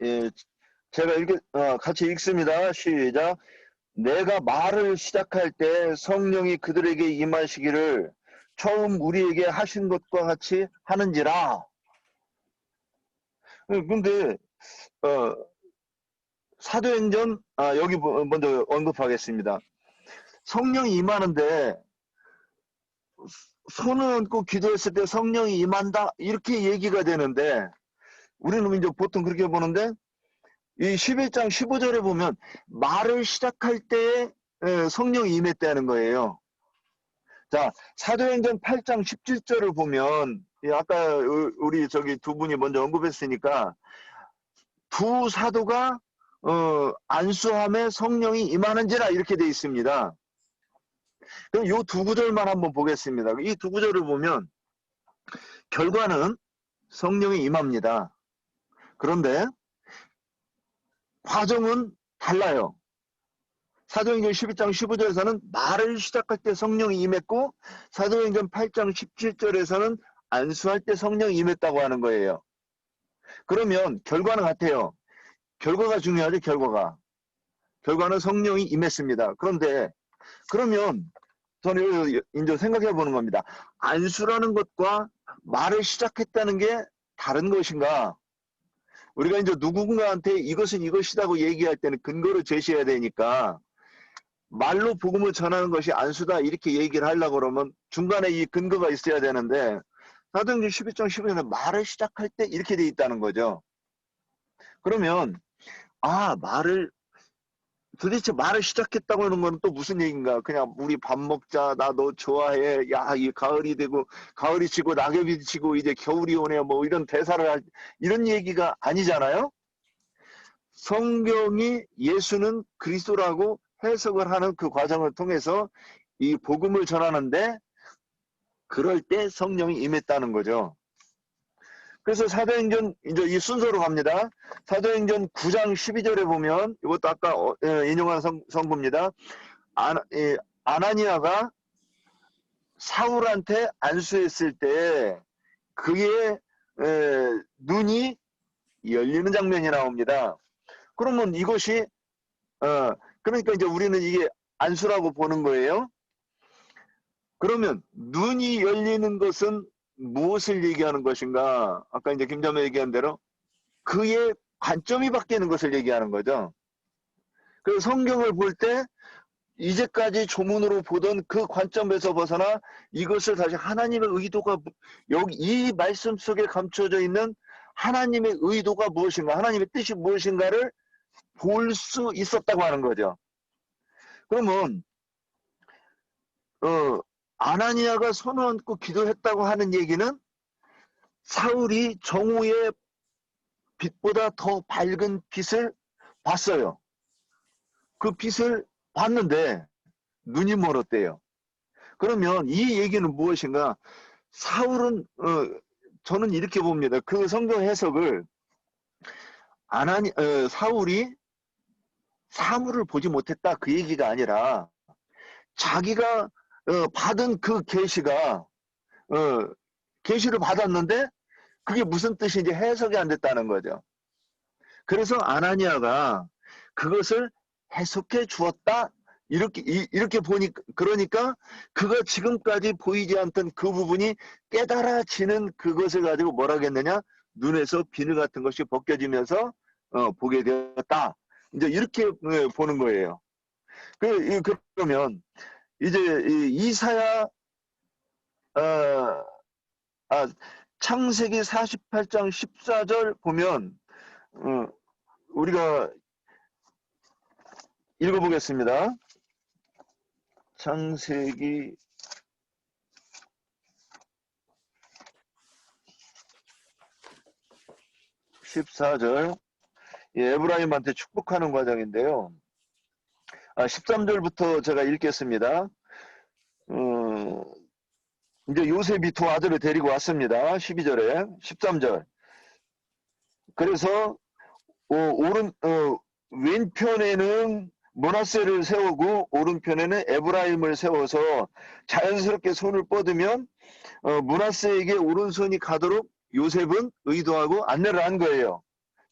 예, 제가 같이 읽습니다. 시작. 내가 말을 시작할 때 성령이 그들에게 임하시기를 처음 우리에게 하신 것과 같이 하는지라. 근데 사도행전 여기 먼저 언급하겠습니다. 성령이 임하는데 손을 얹고 기도했을 때 성령이 임한다 이렇게 얘기가 되는데 우리는 이제 보통 그렇게 보는데 이 11장 15절에 보면 말을 시작할 때 성령이 임했다는 거예요. 자, 사도행전 8장 17절을 보면 아까 우리 저기 두 분이 먼저 언급했으니까 두 사도가 안수함에 성령이 임하는지라 이렇게 돼 있습니다. 그럼 이 두 구절만 한번 보겠습니다. 이 두 구절을 보면 결과는 성령이 임합니다. 그런데 과정은 달라요. 사도행전 12장 15절에서는 말을 시작할 때 성령이 임했고 사도행전 8장 17절에서는 안수할 때 성령이 임했다고 하는 거예요. 그러면 결과는 같아요. 결과가 중요하죠. 결과는 성령이 임했습니다. 그런데 그러면 저는 이제 생각해 보는 겁니다. 안수라는 것과 말을 시작했다는 게 다른 것인가? 우리가 이제 누군가한테 이것은 이것이라고 얘기할 때는 근거를 제시해야 되니까 말로 복음을 전하는 것이 안수다 이렇게 얘기를 하려고 그러면 중간에 이 근거가 있어야 되는데 사도행전 11장 15절에 말을 시작할 때 이렇게 돼 있다는 거죠. 그러면 도대체 말을 시작했다고 하는 건 또 무슨 얘기인가? 그냥 우리 밥 먹자, 나 너 좋아해, 야, 이 가을이 지고 낙엽이 지고 이제 겨울이 오네, 뭐 이런 대사를 이런 얘기가 아니잖아요. 성경이 예수는 그리스도라고 해석을 하는 그 과정을 통해서 이 복음을 전하는데 그럴 때 성령이 임했다는 거죠. 그래서 사도행전 이제 이 순서로 갑니다. 사도행전 9장 12절에 보면 이것도 아까 인용한 성구입니다. 아나니아가 사울한테 안수했을 때 그의 눈이 열리는 장면이 나옵니다. 그러면 이것이 그러니까 이제 우리는 이게 안수라고 보는 거예요. 그러면 눈이 열리는 것은 무엇을 얘기하는 것인가? 아까 이제 김자매 얘기한 대로 그의 관점이 바뀌는 것을 얘기하는 거죠. 그래서 성경을 볼 때 이제까지 조문으로 보던 그 관점에서 벗어나 이것을 다시 하나님의 의도가 여기 이 말씀 속에 감춰져 있는 하나님의 의도가 무엇인가, 하나님의 뜻이 무엇인가를 볼 수 있었다고 하는 거죠. 그러면 아나니아가 손을 얹고 기도했다고 하는 얘기는 사울이 정오의 빛보다 더 밝은 빛을 봤어요. 그 빛을 봤는데 눈이 멀었대요. 그러면 이 얘기는 무엇인가? 사울은 저는 이렇게 봅니다. 그 성경 해석을 사울이 사물을 보지 못했다 그 얘기가 아니라 자기가 받은 그 계시가 계시를 받았는데 그게 무슨 뜻인지 해석이 안 됐다는 거죠. 그래서 아나니아가 그것을 해석해 주었다. 이렇게 보니까, 그러니까 그가 지금까지 보이지 않던 그 부분이 깨달아지는 그것을 가지고 뭐라 하겠느냐? 눈에서 비늘 같은 것이 벗겨지면서 보게 되었다. 이제 이렇게 보는 거예요. 그러면 이제 이사야 창세기 48장 14절 보면 우리가 읽어보겠습니다. 창세기 14절 에브라임한테 축복하는 과정인데요. 13절부터 제가 읽겠습니다. 이제 요셉이 두 아들을 데리고 왔습니다. 12절에 13절. 그래서 왼편에는 므낫세를 세우고 오른편에는 에브라임을 세워서 자연스럽게 손을 뻗으면 므낫세에게 오른손이 가도록 요셉은 의도하고 안내를 한 거예요.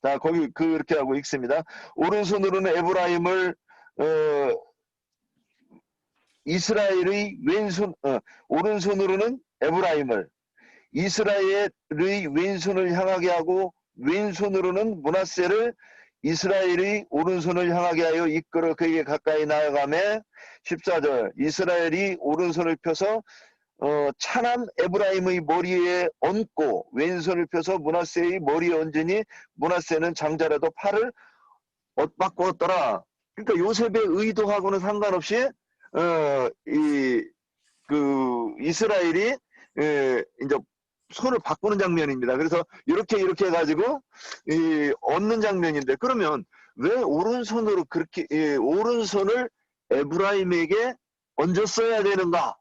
자, 거기 그렇게 하고 읽습니다. 오른손으로는 에브라임을 이스라엘의 오른손으로는 에브라임을 이스라엘의 왼손을 향하게 하고 왼손으로는 므낫세를 이스라엘이 오른손을 향하게 하여 이끌어 그에게 가까이 나아가매 14절 이스라엘이 오른손을 펴서 차남 에브라임의 머리에 얹고 왼손을 펴서 므낫세의 머리에 얹으니 므낫세는 장자라도 팔을 엇바꾸었더라. 그러니까 요셉의 의도하고는 상관없이 이스라엘이 이제 손을 바꾸는 장면입니다. 그래서 이렇게 해가지고 얻는 장면인데 그러면 왜 오른손으로 그렇게 오른손을 에브라임에게 얹었어야 되는가?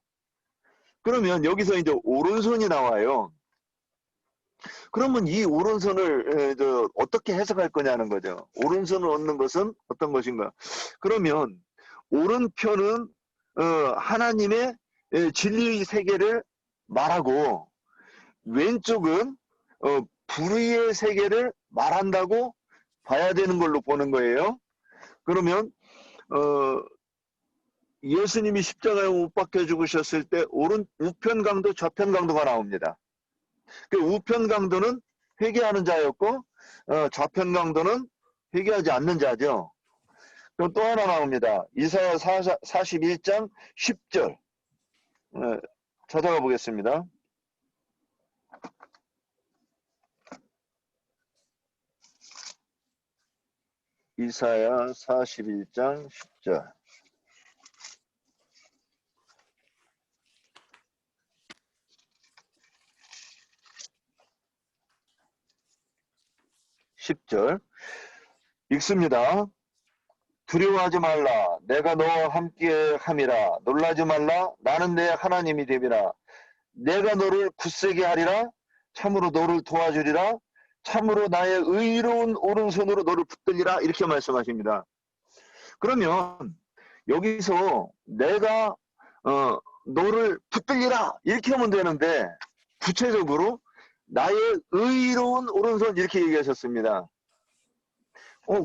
그러면 여기서 이제 오른손이 나와요. 그러면 이 오른손을 어떻게 해석할 거냐는 거죠. 오른손을 얻는 것은 어떤 것인가? 그러면 오른편은 하나님의 진리의 세계를 말하고 왼쪽은 불의의 세계를 말한다고 봐야 되는 걸로 보는 거예요. 그러면 예수님이 십자가에 못 박혀 죽으셨을 때 우편 강도 좌편 강도가 나옵니다. 그 우편 강도는 회개하는 자였고 좌편 강도는 회개하지 않는 자죠. 그럼 또 하나 나옵니다. 이사야 41장 10절 찾아가 보겠습니다. 이사야 41장 10절. 읽습니다. 두려워하지 말라. 내가 너와 함께 함이라. 놀라지 말라. 나는 내 하나님이 됨이라. 내가 너를 굳세게 하리라. 참으로 너를 도와주리라. 참으로 나의 의로운 오른손으로 너를 붙들리라. 이렇게 말씀하십니다. 그러면 여기서 내가 너를 붙들리라 이렇게 하면 되는데 구체적으로 나의 의로운 오른손 이렇게 얘기하셨습니다.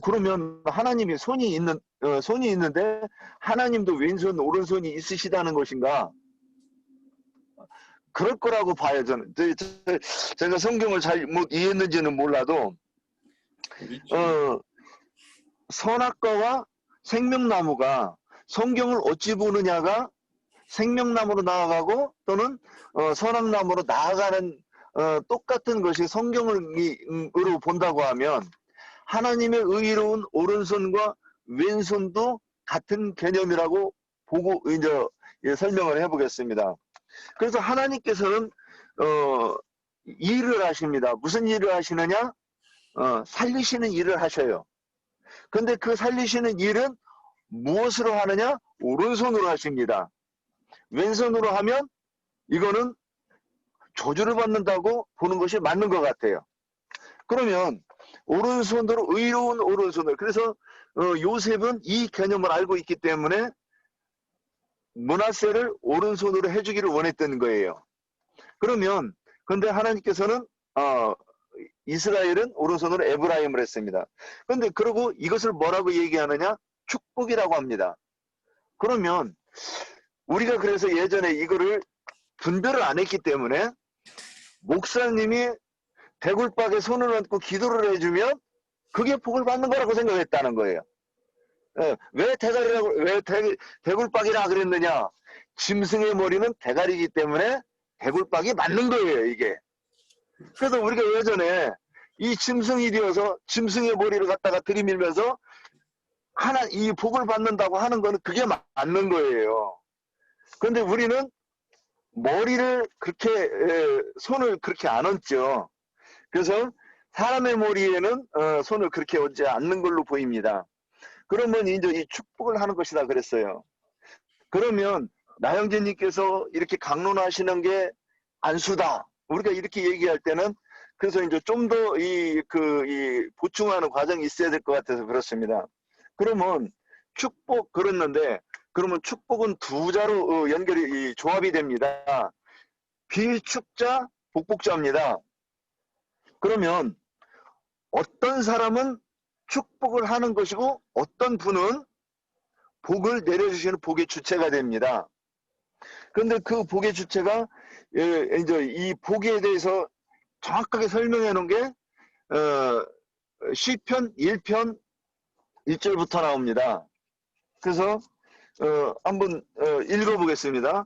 그러면 하나님이 손이 있는데 하나님도 왼손, 오른손이 있으시다는 것인가? 그럴 거라고 봐요, 저는. 제가 성경을 잘못 이해했는지는 몰라도, 선악과와 생명나무가 성경을 어찌 보느냐가 생명나무로 나아가고 또는 선악나무로 나아가는 똑같은 것이 성경으로 본다고 하면 하나님의 의로운 오른손과 왼손도 같은 개념이라고 보고 이제 설명을 해보겠습니다. 그래서 하나님께서는 일을 하십니다. 무슨 일을 하시느냐? 살리시는 일을 하셔요. 근데 그 살리시는 일은 무엇으로 하느냐? 오른손으로 하십니다. 왼손으로 하면 이거는 저주를 받는다고 보는 것이 맞는 것 같아요. 그러면 오른손으로, 의로운 오른손을, 그래서 요셉은 이 개념을 알고 있기 때문에 므낫세를 오른손으로 해주기를 원했던 거예요. 그러면 근데 하나님께서는 이스라엘은 오른손으로 에브라임을 했습니다. 근데 그러고 이것을 뭐라고 얘기하느냐? 축복이라고 합니다. 그러면 우리가 그래서 예전에 이거를 분별을 안 했기 때문에 목사님이 대굴박에 손을 얹고 기도를 해주면 그게 복을 받는 거라고 생각했다는 거예요. 왜 대굴박이라 그랬느냐? 짐승의 머리는 대가리이기 때문에 대굴박이 맞는 거예요, 이게. 그래서 우리가 예전에 이 짐승이 되어서 짐승의 머리를 갖다가 들이밀면서 이 복을 받는다고 하는 거는 그게 맞는 거예요. 그런데 우리는 머리를 그렇게 손을 그렇게 안 얹죠. 그래서 사람의 머리에는 손을 그렇게 얹지 않는 걸로 보입니다. 그러면 이제 이 축복을 하는 것이다 그랬어요. 그러면 나영진님께서 이렇게 강론하시는 게 안수다. 우리가 이렇게 얘기할 때는 그래서 이제 좀 더 보충하는 과정이 있어야 될 것 같아서 그렇습니다. 그러면 축복 그랬는데 그러면 축복은 두 자로 조합이 됩니다. 빌축자, 복복자입니다. 그러면 어떤 사람은 축복을 하는 것이고 어떤 분은 복을 내려주시는 복의 주체가 됩니다. 그런데 그 복의 주체가 이제 이 복에 대해서 정확하게 설명해 놓은 게 시편 1편 1절부터 나옵니다. 그래서 한번 읽어보겠습니다.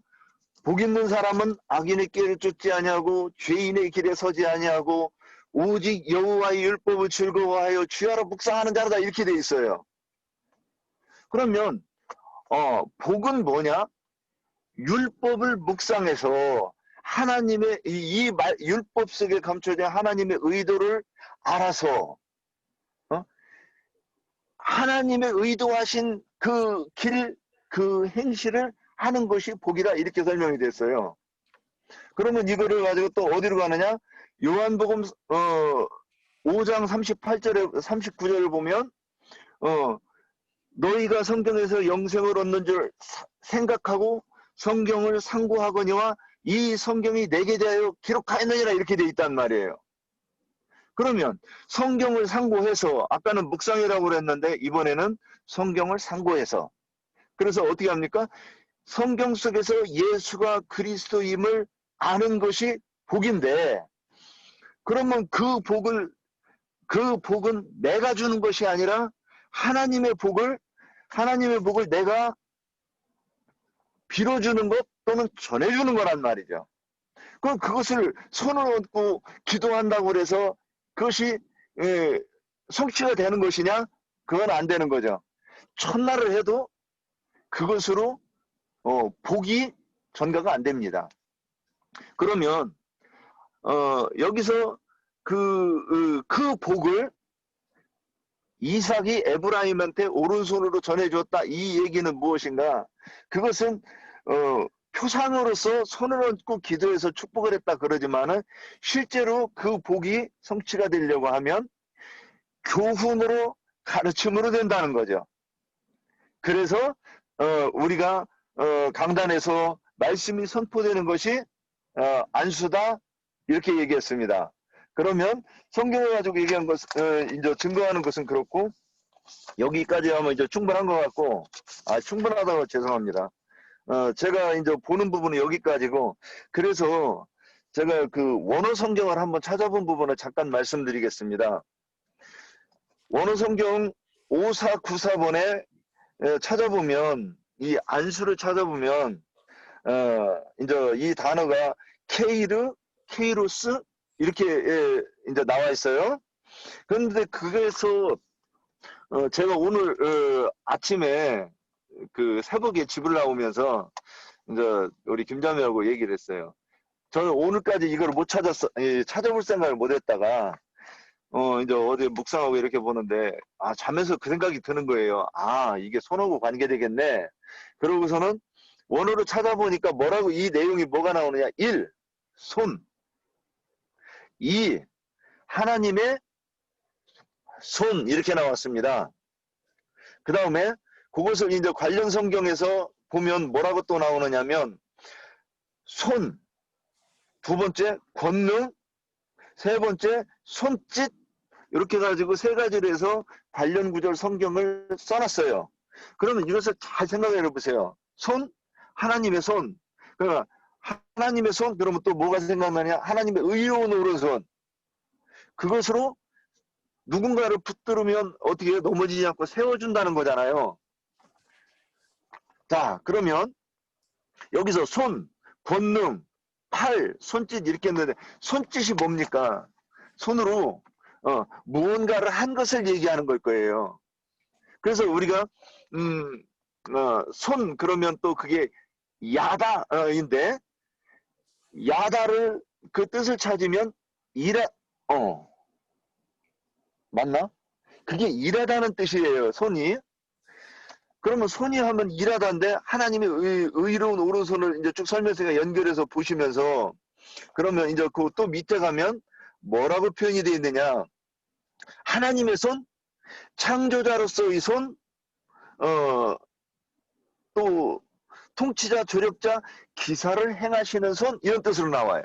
복 있는 사람은 악인의 길을 쫓지 아니하고 죄인의 길에 서지 아니하고 오직 여호와의 율법을 즐거워하여 주야로 묵상하는 자로다 이렇게 돼 있어요. 그러면 복은 뭐냐? 율법을 묵상해서 하나님의 율법 속에 감춰진 하나님의 의도를 알아서 하나님의 의도하신 그 길, 그 행실을 하는 것이 복이다 이렇게 설명이 됐어요. 그러면 이거를 가지고 또 어디로 가느냐? 요한복음 5장 38절에 39절을 보면 너희가 성경에서 영생을 얻는 줄 생각하고 성경을 상고하거니와 이 성경이 내게 대하여 기록하였느니라 이렇게 돼 있단 말이에요. 그러면 성경을 상고해서 아까는 묵상이라고 그랬는데 이번에는 성경을 상고해서 그래서 어떻게 합니까? 성경 속에서 예수가 그리스도임을 아는 것이 복인데 그러면 그 복은 내가 주는 것이 아니라 하나님의 복을 내가 빌어주는 것 또는 전해주는 거란 말이죠. 그럼 그것을 손을 얹고 기도한다고 그래서 그것이 성취가 되는 것이냐? 그건 안 되는 거죠. 첫날을 해도 그것으로 복이 전가가 안 됩니다. 그러면 여기서 그 복을 이삭이 에브라임한테 오른손으로 전해줬다 이 얘기는 무엇인가? 그것은 표상으로서 손을 얹고 기도해서 축복을 했다 그러지만은 실제로 그 복이 성취가 되려고 하면 교훈으로 가르침으로 된다는 거죠. 그래서 우리가 강단에서 말씀이 선포되는 것이 안수다 이렇게 얘기했습니다. 그러면 성경을 가지고 얘기한 것, 이제 증거하는 것은 그렇고 여기까지 하면 이제 충분한 것 같고, 충분하다고 죄송합니다. 제가 이제 보는 부분은 여기까지고, 그래서 제가 그 원어 성경을 한번 찾아본 부분을 잠깐 말씀드리겠습니다. 원어 성경 5494번에 찾아보면, 이 안수를 찾아보면, 이제 이 단어가 케이로스 이렇게 이제 나와 있어요. 그런데 그게서 제가 오늘 아침에 그 새벽에 집을 나오면서 이제 우리 김자매하고 얘기를 했어요. 저는 오늘까지 이걸 못 찾아볼 생각을 못 했다가 이제 어디 묵상하고 이렇게 보는데 자면서 그 생각이 드는 거예요. 이게 손하고 관계되겠네. 그러고서는 원어로 찾아보니까 뭐라고 이 내용이 뭐가 나오느냐. 1. 손. 2. 하나님의 손 이렇게 나왔습니다. 그 다음에 그것을 이제 관련 성경에서 보면 뭐라고 또 나오느냐면 손, 두 번째 권능, 세 번째 손짓 이렇게 가지고 세 가지로 해서 관련 구절 성경을 써놨어요. 그러면 이것을 잘 생각해 보세요. 손, 하나님의 손. 그러니까 하나님의 손 그러면 또 뭐가 생각나냐? 하나님의 의로운 오른손. 그것으로 누군가를 붙들으면 어떻게 넘어지지 않고 세워준다는 거잖아요. 자, 그러면 여기서 손, 권능, 팔, 손짓 이렇게 했는데 손짓이 뭡니까? 손으로 무언가를 한 것을 얘기하는 걸 거예요. 그래서 우리가 손 그러면 또 그게 야다인데 야다를 그 뜻을 찾으면 맞나? 그게 일하다는 뜻이에요. 손이. 그러면 손이 하면 일하다인데 하나님의 의로운 오른손을 이제 쭉 설명서가 연결해서 보시면서 그러면 이제 그 또 밑에 가면 뭐라고 표현이 되어 있느냐? 하나님의 손, 창조자로서의 손, 또 통치자, 조력자, 기사를 행하시는 손 이런 뜻으로 나와요.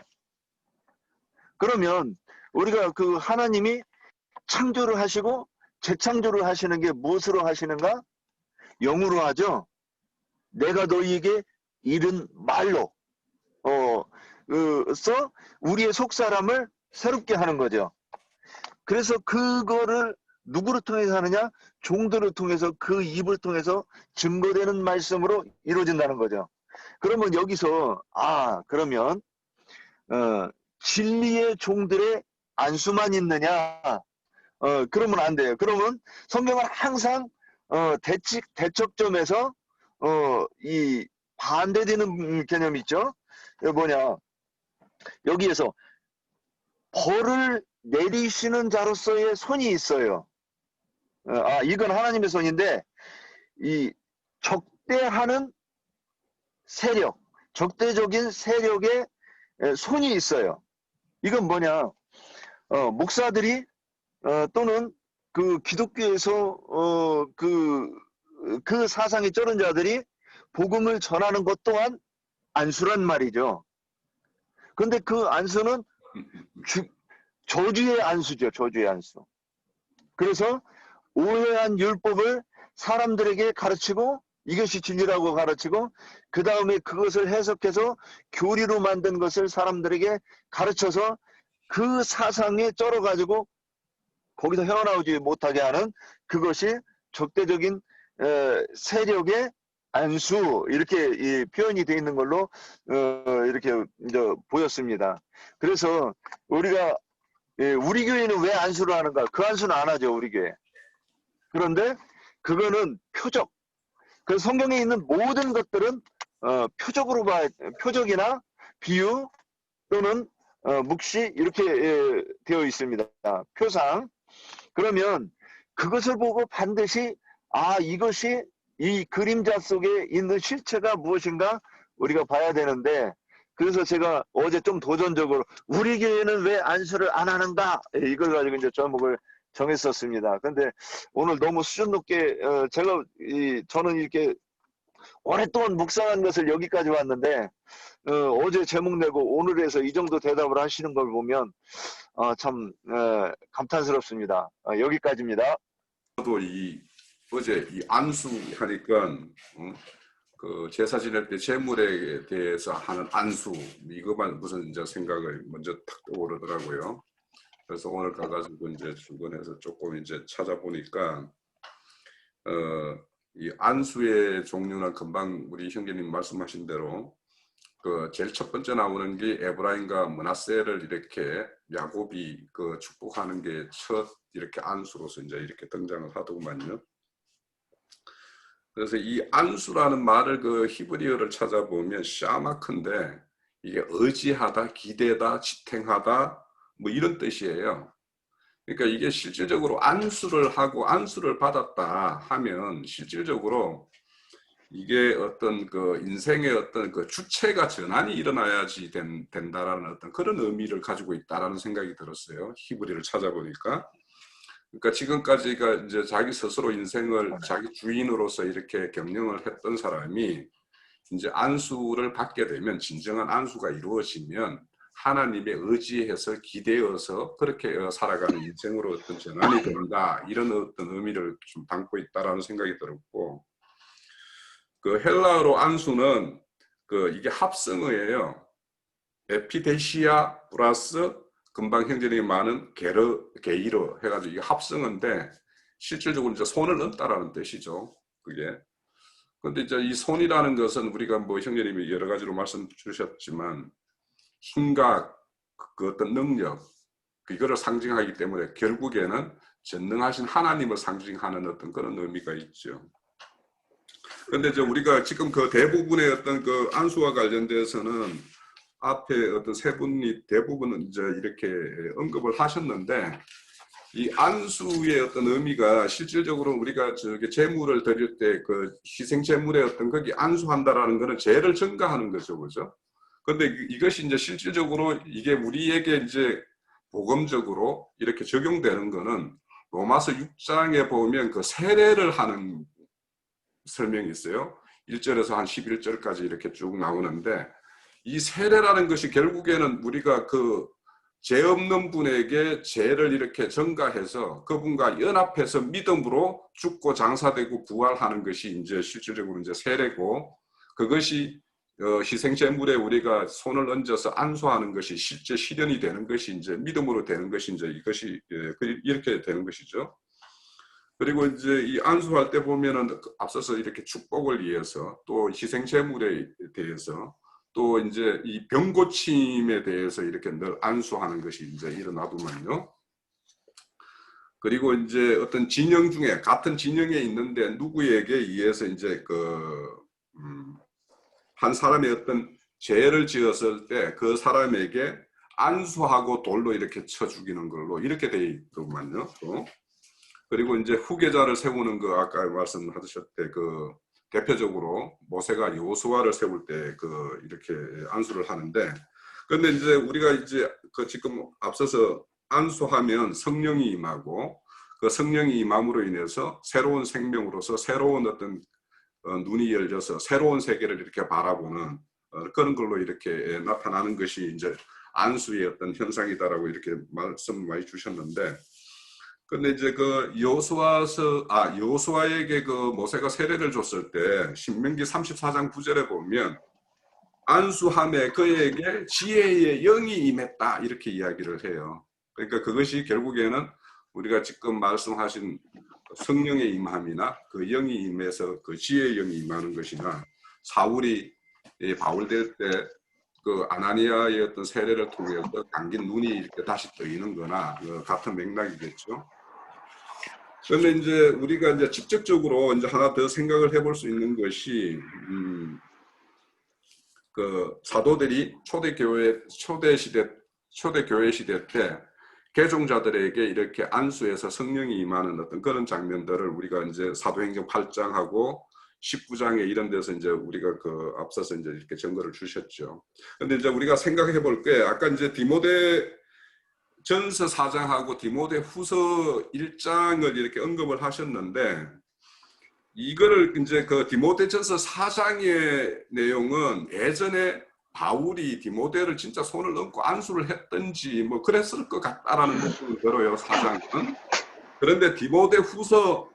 그러면 우리가 그 하나님이 창조를 하시고 재창조를 하시는 게 무엇으로 하시는가? 영으로 하죠. 내가 너희에게 이른 말로 우리의 속사람을 새롭게 하는 거죠. 그래서 그거를 누구를 통해서 하느냐? 종들을 통해서 그 입을 통해서 증거되는 말씀으로 이루어진다는 거죠. 그러면 여기서 그러면 진리의 종들의 안수만 있느냐? 그러면 안 돼요. 그러면 성경은 항상 대척점에서 이 반대되는 개념이 있죠. 뭐냐? 여기에서 벌을 내리시는 자로서의 손이 있어요. 이건 하나님의 손인데 이 적대하는 세력, 적대적인 세력의 손이 있어요. 이건 뭐냐? 목사들이 또는 그 기독교에서 그 사상에 쩔은 자들이 복음을 전하는 것 또한 안수란 말이죠. 그런데 그 안수는 저주의 안수죠. 저주의 안수. 그래서 오해한 율법을 사람들에게 가르치고 이것이 진리라고 가르치고 그 다음에 그것을 해석해서 교리로 만든 것을 사람들에게 가르쳐서 그 사상에 쩔어가지고 거기서 헤어나오지 못하게 하는 그것이 적대적인 세력의 안수 이렇게 표현이 되어 있는 걸로 이렇게 이제 보였습니다. 그래서 우리가 우리 교회는 왜 안수를 하는가? 그 안수는 안 하죠, 우리 교회. 그런데 그거는 표적. 그 성경에 있는 모든 것들은 표적으로 표적이나 비유 또는 묵시 이렇게 되어 있습니다. 표상. 그러면 그것을 보고 반드시 이것이 이 그림자 속에 있는 실체가 무엇인가 우리가 봐야 되는데 그래서 제가 어제 좀 도전적으로 우리 교회는 왜 안수를 안 하는가 이걸 가지고 이제 제목을 정했었습니다. 근데 오늘 너무 수준 높게 저는 이렇게 오랫동안 묵상한 것을 여기까지 왔는데 어제 제목 내고 오늘에서 이 정도 대답을 하시는 걸 보면 참 감탄스럽습니다. 여기까지입니다. 저도 이 어제 이 안수 하니까 그 제사 지낼 때 제물에 대해서 하는 안수 이것만 무슨 이제 생각을 먼저 탁 떠오르더라고요. 그래서 오늘 가가지고 이제 출근해서 조금 이제 찾아보니까 이 안수의 종류는 금방 우리 형제님 말씀하신 대로 그 제일 첫 번째 나오는 게 에브라임과 므낫세를 이렇게 야곱이 그 축복하는 게 첫 이렇게 안수로서 이제 이렇게 등장을 하더구만요. 그래서 이 안수라는 말을 그 히브리어를 찾아보면 샤마크인데 이게 의지하다, 기대다, 지탱하다 뭐 이런 뜻이에요. 그러니까 이게 실질적으로 안수를 하고 안수를 받았다 하면 실질적으로 이게 어떤 그 인생의 어떤 그 주체가 전환이 일어나야지 된다라는 어떤 그런 의미를 가지고 있다라는 생각이 들었어요. 히브리를 찾아보니까. 그러니까 지금까지가 이제 자기 스스로 인생을 자기 주인으로서 이렇게 경영을 했던 사람이 이제 안수를 받게 되면 진정한 안수가 이루어지면 하나님의 의지해서 기대어서 그렇게 살아가는 인생으로 어떤 전환이 된다 이런 어떤 의미를 좀 담고 있다라는 생각이 들었고 그 헬라어로 안수는 그 이게 합성어예요. 에피데시아 플러스 금방 형제님이 많은 게이러 해가지고 이게 합성어인데 실질적으로 이제 손을 얹다라는 뜻이죠. 그게. 근데 이제 이 손이라는 것은 우리가 뭐 형제님이 여러 가지로 말씀 주셨지만 힘각, 그 어떤 능력, 이거를 상징하기 때문에 결국에는 전능하신 하나님을 상징하는 어떤 그런 의미가 있죠. 그런데 이제 우리가 지금 그 대부분의 어떤 그 안수와 관련돼서는 앞에 어떤 세 분이 대부분은 이제 이렇게 언급을 하셨는데 이 안수의 어떤 의미가 실질적으로 우리가 저기 제물을 드릴 때 그 희생 제물의 어떤 거기 안수한다라는 거는 죄를 증가하는 거죠, 그죠? 그런데 이것이 이제 실질적으로 이게 우리에게 이제 복음적으로 이렇게 적용되는 거는 로마서 6장에 보면 그 세례를 하는 설명이 있어요. 1절에서 한 11절까지 이렇게 쭉 나오는데 이 세례라는 것이 결국에는 우리가 그 죄 없는 분에게 죄를 이렇게 전가해서 그분과 연합해서 믿음으로 죽고 장사되고 부활하는 것이 이제 실질적으로 이제 세례고 그것이 희생 제물에 우리가 손을 얹어서 안수하는 것이 실제 실현이 되는 것이 이제 믿음으로 되는 것이 이제 이것이 이렇게 되는 것이죠. 그리고 이제 이 안수할 때 보면은 앞서서 이렇게 축복을 위해서 또 희생 제물에 대해서 또 이제 이 병 고침에 대해서 이렇게 늘 안수하는 것이 이제 일어나더만요. 그리고 이제 어떤 진영 중에 같은 진영에 있는데 누구에게 의해서 이제 한 사람의 어떤 죄를 지었을 때 그 사람에게 안수하고 돌로 이렇게 쳐 죽이는 걸로 이렇게 돼 있더만요. 또. 그리고 이제 후계자를 세우는 거 아까 말씀하셨대 그 대표적으로 모세가 여호수아를 세울 때 그 이렇게 안수를 하는데 그런데 이제 우리가 이제 그 지금 앞서서 안수하면 성령이 임하고 그 성령이 임함으로 인해서 새로운 생명으로서 새로운 어떤 눈이 열려서 새로운 세계를 이렇게 바라보는 그런 걸로 이렇게 나타나는 것이 이제 안수의 어떤 현상이다라고 이렇게 말씀 많이 주셨는데 근데 이제 그 여호수아에게 그 모세가 세례를 줬을 때 신명기 34장 9절에 보면 안수함에 그에게 지혜의 영이 임했다 이렇게 이야기를 해요. 그러니까 그것이 결국에는 우리가 지금 말씀하신 성령의 임함이나 그 영이 임해서 그 지혜의 영이 임하는 것이나 사울이 바울 될 때 그 아나니아의 어떤 세례를 통해서 감긴 눈이 이렇게 다시 뜨이는 거나 같은 맥락이겠죠. 그런데 이제 우리가 이제 직접적으로 이제 하나 더 생각을 해볼 수 있는 것이 그 사도들이 초대교회 시대 때 개종자들에게 이렇게 안수해서 성령이 임하는 어떤 그런 장면들을 우리가 이제 사도행전 8장하고 19장에 이런 데서 이제 우리가 그 앞서서 이제 이렇게 증거를 주셨죠. 근데 이제 우리가 생각해 볼 게 아까 이제 디모데 전서 4장하고 디모데 후서 1장을 이렇게 언급을 하셨는데 이거를 이제 그 디모데 전서 4장의 내용은 예전에 바울이 디모데를 진짜 손을 얹고 안수를 했던지 뭐 그랬을 것 같다라는 느낌이 들어요, 4장은. 그런데 디모데 후서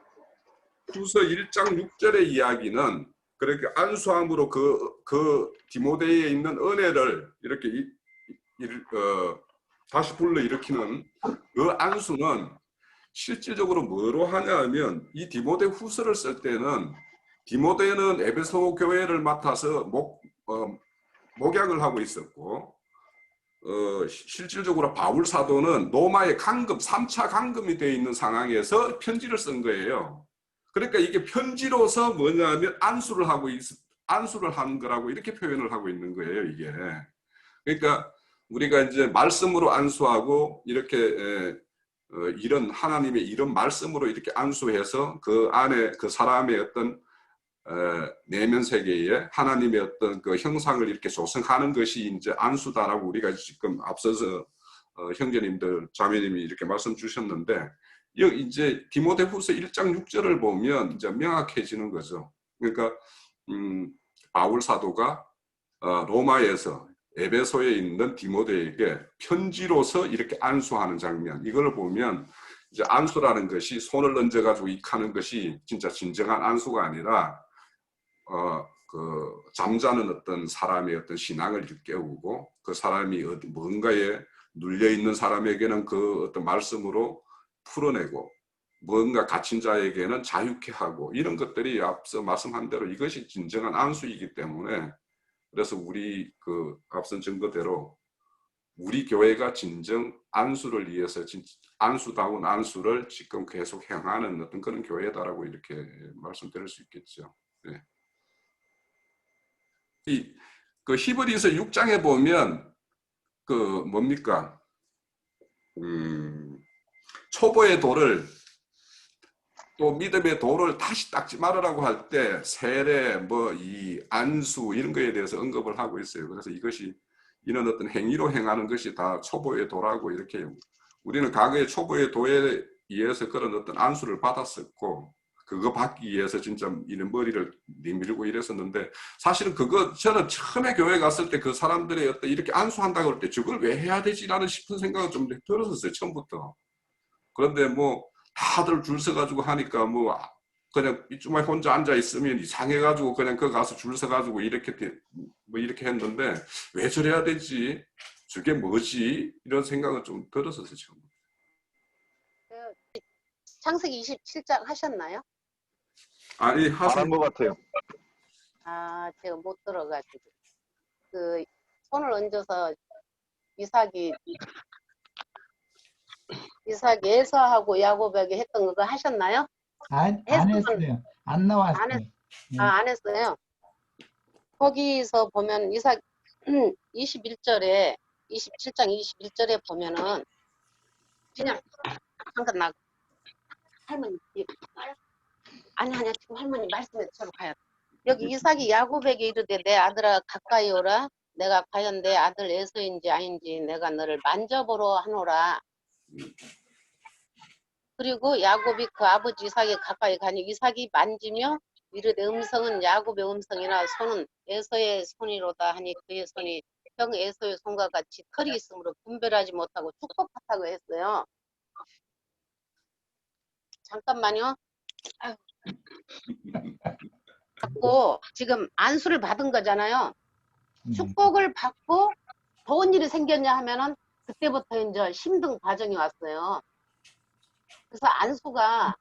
후서 1장 6절의 이야기는 그렇게 안수함으로 그 디모데에 있는 은혜를 이렇게 다시 불러일으키는 그 안수는 실질적으로 뭐로 하냐 하면 이 디모데 후서를 쓸 때는 디모데는 에베소 교회를 맡아서 목양을 하고 있었고 실질적으로 바울 사도는 로마의 강금 3차 강금이 되어 있는 상황에서 편지를 쓴 거예요. 그러니까 이게 편지로서 뭐냐면 안수를 하는 거라고 이렇게 표현을 하고 있는 거예요, 이게. 그러니까 우리가 이제 말씀으로 안수하고 이렇게 이런 하나님의 이런 말씀으로 이렇게 안수해서 그 안에 그 사람의 어떤 내면 세계에 하나님의 어떤 그 형상을 이렇게 조성하는 것이 이제 안수다라고 우리가 지금 앞서서 형제님들, 자매님이 이렇게 말씀 주셨는데 이제 디모데후서 1장 6절을 보면 이제 명확해지는 거죠. 그러니까 바울 사도가 로마에서 에베소에 있는 디모데에게 편지로서 이렇게 안수하는 장면, 이걸 보면 이제 안수라는 것이 손을 얹어가지고 익하는 것이 진짜 진정한 안수가 아니라 그 잠자는 어떤 사람의 어떤 신앙을 일깨우고 그 사람이 뭔가에 눌려 있는 사람에게는 그 어떤 말씀으로 풀어내고 뭔가 갇힌 자에게는 자유케 하고 이런 것들이 앞서 말씀한 대로 이것이 진정한 안수이기 때문에 그래서 우리 그 앞선 증거대로 우리 교회가 진정 안수를 위해서 안수다운 안수를 지금 계속 행하는 어떤 그런 교회다라고 이렇게 말씀드릴 수 있겠죠. 네. 그 히브리서 6장에 보면 그 뭡니까? 초보의 돌을 또 믿음의 돌을 다시 닦지 말으라고 할 때 세례, 뭐 이 안수 이런 거에 대해서 언급을 하고 있어요. 그래서 이것이 이런 어떤 행위로 행하는 것이 다 초보의 도라고 이렇게 우리는 과거에 초보의 도에 의해서 그런 어떤 안수를 받았었고 그거 받기 위해서 진짜 이런 머리를 내밀고 이랬었는데 사실은 그거 저는 처음에 교회 갔을 때 그 사람들의 어떤 이렇게 안수한다고 할 때 저걸 왜 해야 되지라는 싶은 생각은 좀 들었었어요. 처음부터. 그런데 뭐 다들 줄 서가지고 하니까 뭐 그냥 이쯤에 혼자 앉아 있으면 이상해가지고 그냥 그 가서 줄 서가지고 이렇게 뭐 이렇게 했는데 왜 저래야 되지? 저게 뭐지? 이런 생각은 좀 들었었어요. 처음. 창세기 27장 하셨나요? 아니 안 한 것 같아요. 아, 제가 못 들어가지고. 그 손을 얹어서 이삭이 에서하고 야곱에게 했던 거 하셨나요? 안 했어요. 안 나왔어요. 안 했어요. 거기서 보면 이삭 21절에 27장 21절에 보면은 그냥 잠깐 나 할머니 아니야 지금 할머니 말씀에 저로 가야 돼. 여기 이삭이 야곱에게 이르되 내 아들아 가까이 오라. 내가 과연 내 아들 에서인지 아닌지 내가 너를 만져보러 하노라. 그리고 야곱이 그 아버지 이삭에 가까이 가니 이삭이 만지며 이르되 음성은 야곱의 음성이나 손은 에서의 손이로다 하니 그의 손이 형 에서의 손과 같이 털이 있으므로 분별하지 못하고 축복하다고 했어요. 잠깐만요. 아유. 받고 지금 안수를 받은 거잖아요. 축복을 받고 좋은 일이 생겼냐 하면은 그때부터 이제 힘든 과정이 왔어요. 그래서 안수가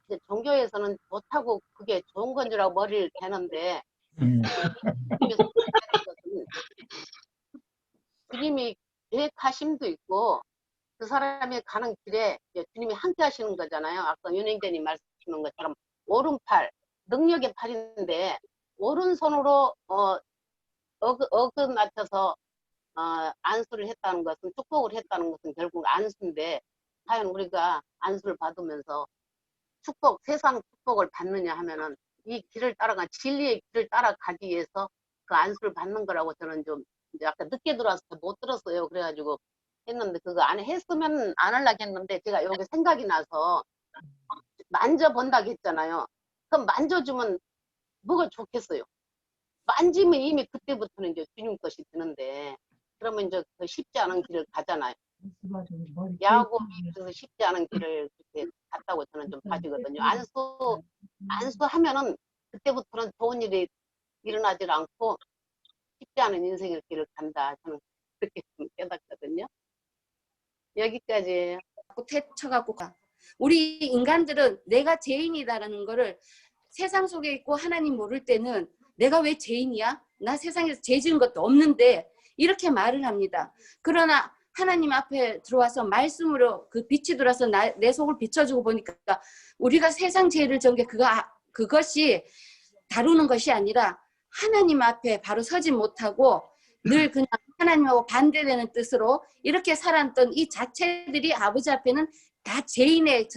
이제 종교에서는 좋다고 그게 좋은 건 줄 알고 머리를 대는데 주님이 계획하심도 있고 그 사람이 가는 길에 주님이 함께 하시는 거잖아요. 아까 윤행대님 말씀하시는 것처럼 오른팔, 능력의 팔인데 오른손으로 어긋맞춰서 안수를 했다는 것은 축복을 했다는 것은 결국 안수인데 과연 우리가 안수를 받으면서 세상 축복을 받느냐 하면은 이 길을 따라가 진리의 길을 따라가기 위해서 그 안수를 받는 거라고 저는 좀 이제 아까 늦게 들어와서 못 들었어요. 그래가지고 했는데 그거 안 했으면 안 하려고 했는데 제가 여기 생각이 나서 만져본다고 했잖아요. 그럼 만져주면 뭐가 좋겠어요. 만지면 이미 그때부터는 이제 주님 것이 되는데 그러면 이제 그 쉽지 않은 길을 가잖아요. 야곱이 그래서 쉽지 않은 길을 그렇게 같다고 저는 좀 봐지거든요. 안수하면은 그때부터는 좋은 일이 일어나질 않고 쉽지 않은 인생의 길을 간다. 저는 그렇게 좀 깨닫거든요. 여기까지예요. 태쳐갖고 가. 우리 인간들은 내가 죄인이다라는 거를 세상 속에 있고 하나님 모를 때는 내가 왜 죄인이야? 나 세상에서 죄 지은 것도 없는데 이렇게 말을 합니다. 그러나 하나님 앞에 들어와서 말씀으로 그 빛이 들어와서 내 속을 비춰주고 보니까 우리가 세상 죄를 지은 게 그것이 다루는 것이 아니라 하나님 앞에 바로 서지 못하고 늘 그냥 하나님하고 반대되는 뜻으로 이렇게 살았던 이 자체들이 아버지 앞에는 다 죄인의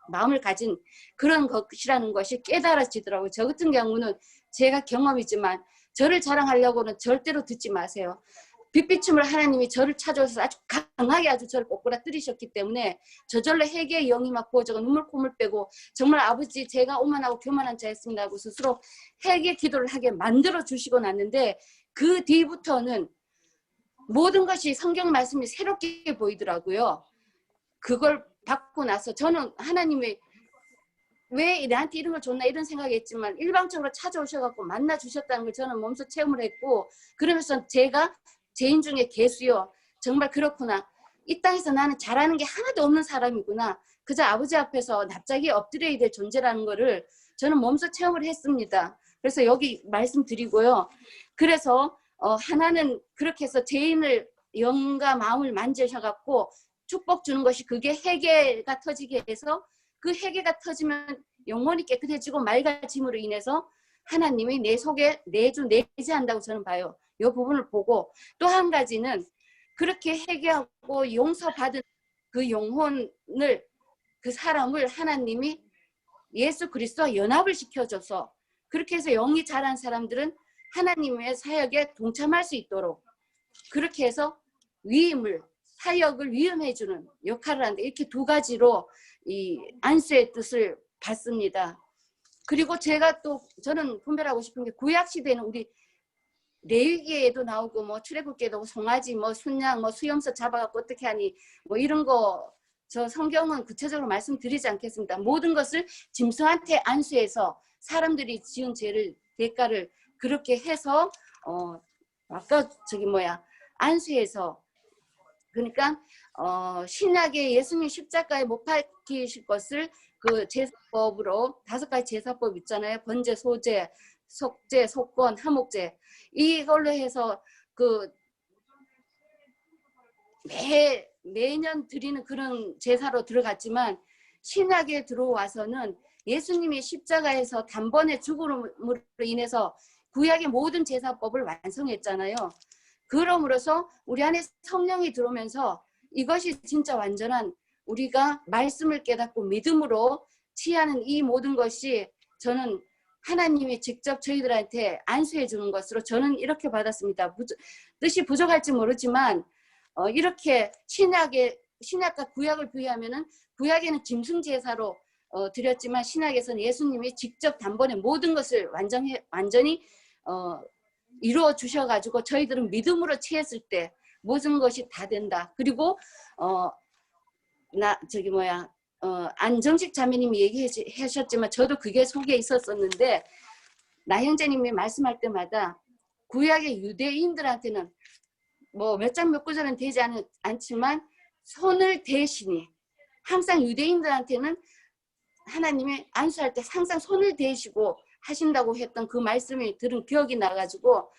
마음을 가진 그런 것이라는 것이 깨달아지더라고요. 저 같은 경우는 제가 경험이지만 저를 자랑하려고는 절대로 듣지 마세요. 빛비춤을 하나님이 저를 찾아오셔서 아주 강하게 아주 저를 꼬꾸라뜨리셨기 때문에 저절로 회개의 영이 막 부어져서 눈물콧물 빼고 정말 아버지 제가 오만하고 교만한 자였습니다 하고 스스로 회개 기도를 하게 만들어 주시고 났는데 그 뒤부터는 모든 것이 성경 말씀이 새롭게 보이더라고요. 그걸 받고 나서 저는 하나님이 왜 나한테 이런 걸 줬나 이런 생각했지만 일방적으로 찾아오셔갖고 만나 주셨다는 걸 저는 몸소 체험을 했고 그러면서 제가 죄인 중에 개수요. 정말 그렇구나. 이 땅에서 나는 잘하는 게 하나도 없는 사람이구나. 그저 아버지 앞에서 납작이 엎드려야 될 존재라는 거를 저는 몸소 체험을 했습니다. 그래서 여기 말씀드리고요. 그래서 하나는 그렇게 해서 죄인을 영과 마음을 만지셔갖고 축복 주는 것이 그게 회개가 터지게 해서 그 회개가 터지면 영혼이 깨끗해지고 맑아짐으로 인해서 하나님이 내 속에 내재한다고 저는 봐요. 이 부분을 보고 또 한 가지는 그렇게 회개하고 용서받은 그 영혼을 그 사람을 하나님이 예수 그리스도와 연합을 시켜줘서 그렇게 해서 영이 자란 사람들은 하나님의 사역에 동참할 수 있도록 그렇게 해서 사역을 위임해주는 역할을 하는데 이렇게 두 가지로 이 안수의 뜻을 받습니다. 그리고 제가 또 저는 분별하고 싶은 게 구약 시대는 우리 레위기에도 나오고 뭐 출애굽기에도 송아지 뭐 순양 뭐 수염서 잡아갖고 어떻게 하니 뭐 이런 거 저 성경은 구체적으로 말씀드리지 않겠습니다. 모든 것을 짐승한테 안수해서 사람들이 지은 죄를 대가를 그렇게 해서 아까 안수해서 그러니까 신약의 예수님 십자가에 못 박히실 것을 그 제사법으로 5가지 제사법 있잖아요. 번제, 소제, 속죄, 속건, 화목제 이걸로 해서 그 매년 드리는 그런 제사로 들어갔지만 신약에 들어와서는 예수님이 십자가에서 단번에 죽음으로 인해서 구약의 모든 제사법을 완성했잖아요. 그러므로서 우리 안에 성령이 들어오면서 이것이 진짜 완전한 우리가 말씀을 깨닫고 믿음으로 취하는 이 모든 것이 저는 하나님이 직접 저희들한테 안수해 주는 것으로 저는 이렇게 받았습니다. 뜻이 부족할지 모르지만 이렇게 신약과 구약을 비교하면은 구약에는 짐승 제사로 드렸지만 신약에서는 예수님이 직접 단번에 모든 것을 완전히 이루어 주셔가지고 저희들은 믿음으로 취했을 때 모든 것이 다 된다. 그리고 안정식 자매님이 얘기하셨지만 저도 그게 속에 있었었는데 나 형제님이 말씀할 때마다 구약의 유대인들한테는 뭐 몇 장 몇 구절은 되지 않지만 손을 대시니 항상 유대인들한테는 하나님이 안수할 때 항상 손을 대시고 하신다고 했던 그 말씀을 들은 기억이 나가지고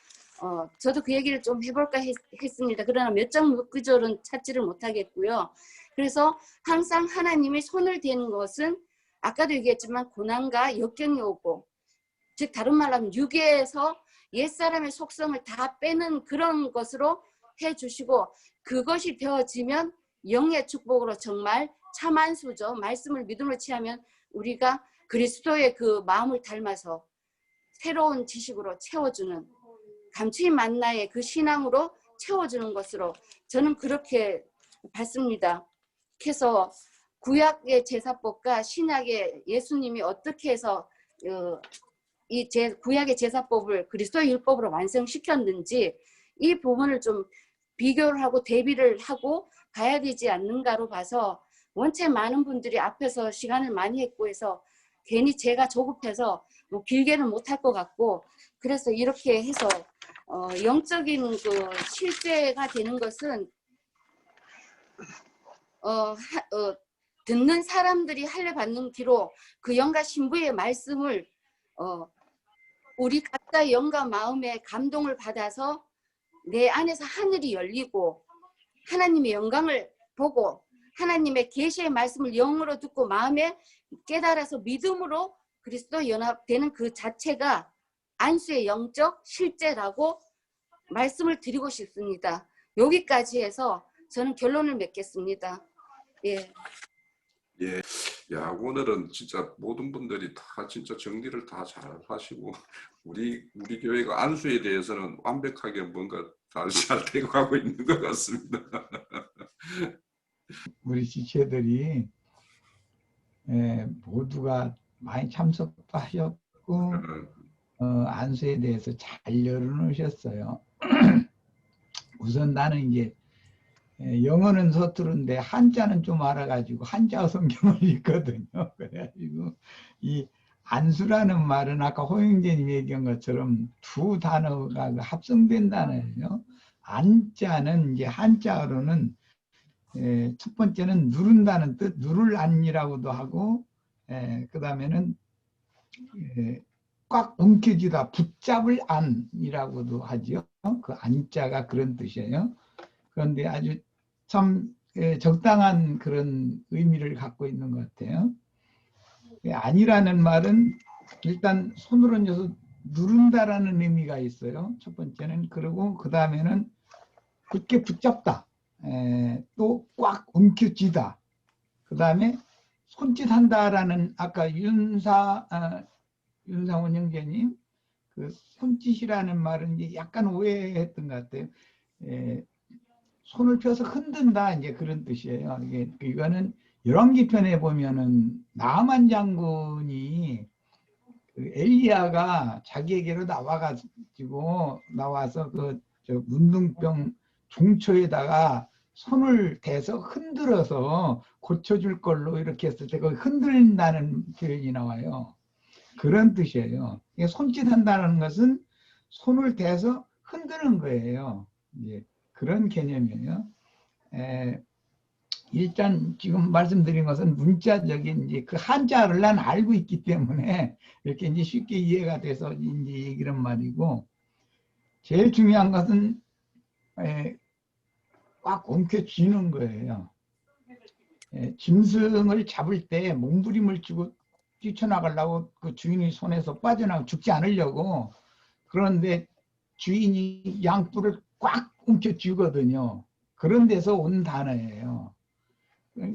저도 그 얘기를 좀 해볼까 했습니다. 그러나 몇 장 몇 구절은 찾지를 못하겠고요. 그래서 항상 하나님이 손을 대는 것은 아까도 얘기했지만 고난과 역경이 오고 즉 다른 말로 하면 육에서 옛사람의 속성을 다 빼는 그런 것으로 해주시고 그것이 되어지면 영의 축복으로 정말 참 안수죠. 말씀을 믿음으로 취하면 우리가 그리스도의 그 마음을 닮아서 새로운 지식으로 채워주는 감추인 만나의 그 신앙으로 채워주는 것으로 저는 그렇게 봤습니다. 그래서 구약의 제사법과 신약의 예수님이 어떻게 해서 구약의 제사법을 그리스도의 율법으로 완성시켰는지 이 부분을 좀 비교를 하고 대비를 하고 가야 되지 않는가로 봐서 원체 많은 분들이 앞에서 시간을 많이 했고 해서 괜히 제가 조급해서 뭐 길게는 못할 것 같고, 그래서 이렇게 해서 영적인 그 실제가 되는 것은 듣는 사람들이 할례 받는 뒤로 그 영가 신부의 말씀을 우리 각자의 영과 마음에 감동을 받아서 내 안에서 하늘이 열리고 하나님의 영광을 보고 하나님의 계시의 말씀을 영으로 듣고 마음에 깨달아서 믿음으로 그리스도 연합되는 그 자체가 안수의 영적 실제라고 말씀을 드리고 싶습니다. 여기까지 해서 저는 결론을 맺겠습니다. 예. 예. 야, 오늘은 진짜 모든 분들이 다 진짜 정리를 다 잘 하시고 우리 교회가 안수에 대해서는 완벽하게 뭔가 잘 되고 가고 있는 것 같습니다. 우리 지체들이 모두가 많이 참석도 하셨고 안수에 대해서 잘 열어놓으셨어요. 우선 나는 이제 영어는 서투른데 한자는 좀 알아가지고 한자 성경을 읽거든요. 그래가지고 이 안수라는 말은 아까 호영재님이 얘기한 것처럼 두 단어가 합성된 단어예요. 안자는 이제 한자어로는 첫 번째는 누른다는 뜻, 누를 안이라고도 하고, 그 다음에는 꽉 움켜쥐다, 붙잡을 안이라고도 하죠. 그 안자가 그런 뜻이에요. 그런데 아주 참 적당한 그런 의미를 갖고 있는 것 같아요. 안이라는 말은 일단 손을 얹어서 누른다라는 의미가 있어요. 첫 번째는. 그리고 그 다음에는 굳게 붙잡다. 또 꽉 움켜쥐다. 그 다음에 손짓한다라는 아까 윤상원 형제님 그 손짓이라는 말은 이제 약간 오해했던 것 같아요. 손을 펴서 흔든다 이제 그런 뜻이에요. 이거는 열왕기편에 보면은 나아만 장군이 그 엘리야가 자기에게로 나와서 그 문둥병 종초에다가 손을 대서 흔들어서 고쳐줄 걸로 이렇게 했을 때 거기 흔들린다는 표현이 나와요. 그런 뜻이에요. 손짓한다는 것은 손을 대서 흔드는 거예요. 이제 그런 개념이에요. 일단 지금 말씀드린 것은 문자적인 이제 그 한자를 난 알고 있기 때문에 이렇게 이제 쉽게 이해가 돼서 이제 얘기를 말이고, 제일 중요한 것은 꽉 움켜쥐는 거예요. 짐승을 잡을 때 몸부림을 치고 뛰쳐나가려고 그 주인의 손에서 빠져나가 죽지 않으려고, 그런데 주인이 양뿔을 꽉 움켜쥐거든요. 그런 데서 온 단어예요.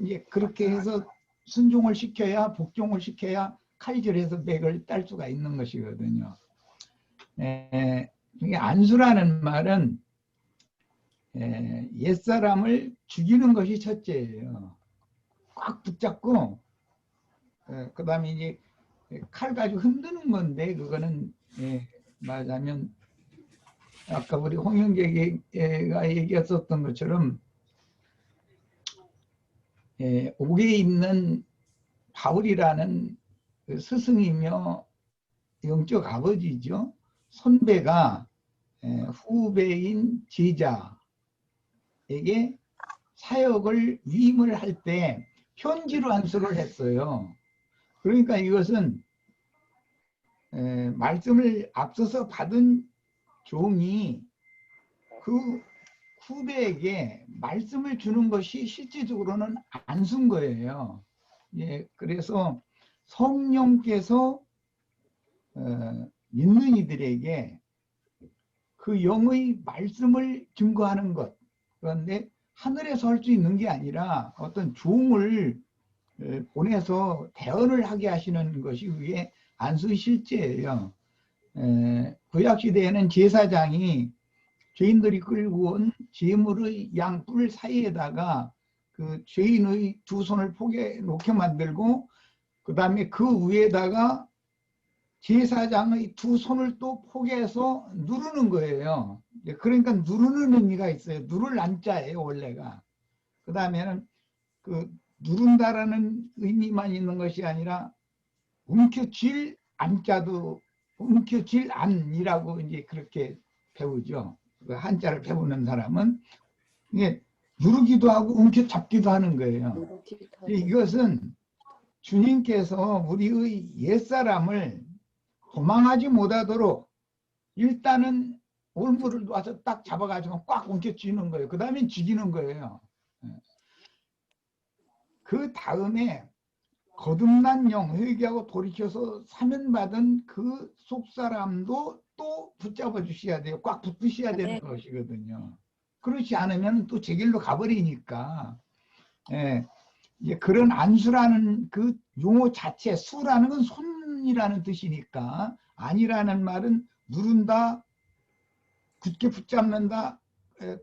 이제 그렇게 해서 순종을 시켜야, 복종을 시켜야 칼질해서 맥을 딸 수가 있는 것이거든요. 이게 안수라는 말은 옛사람을 죽이는 것이 첫째예요. 꽉 붙잡고 그 다음에 이제 칼 가지고 흔드는 건데, 그거는 말하자면 아까 우리 홍영재가 얘기했었던 것처럼 옥에 있는 바울이라는 그 스승이며 영적 아버지죠. 선배가 후배인 제자에게 사역을 위임을 할 때 편지로 안수를 했어요. 그러니까 이것은 말씀을 앞서서 받은 종이 그 후배에게 말씀을 주는 것이 실질적으로는 안수인 거예요. 그래서 성령께서 믿는 이들에게 그 영의 말씀을 증거하는 것. 그런데 하늘에서 할 수 있는 게 아니라 어떤 종을 보내서 대언을 하게 하시는 것이 그게 안수의 실제예요. 구약시대에는 제사장이 죄인들이 끌고 온 제물의 양뿔 사이에다가 그 죄인의 두 손을 포개 놓게 만들고, 그 다음에 그 위에다가 제사장의 두 손을 또 포개해서 누르는 거예요. 그러니까 누르는 의미가 있어요. 누를 안자예요, 원래가. 그 다음에는 그 누른다라는 의미만 있는 것이 아니라 움켜쥘 안자도 움켜쥘 안이라고 이제 그렇게 배우죠. 그 한자를 배우는 사람은 이게 누르기도 하고 움켜잡기도 하는 거예요. 이것은 주님께서 우리의 옛사람을 도망하지 못하도록 일단은 올무를 놔서 딱 잡아가지고 꽉 움켜쥐는 거예요. 그 다음에 죽이는 거예요. 그 다음에 거듭난 영, 회개하고 돌이켜서 사면받은 그 속사람도 또 붙잡아 주셔야 돼요. 꽉 붙으셔야 되는 것이거든요. 그렇지 않으면 또 제 길로 가버리니까. 예, 이제 그런 안수라는 그 용어 자체, 수라는 건 손이라는 뜻이니까, 안이라는 말은 누른다, 굳게 붙잡는다,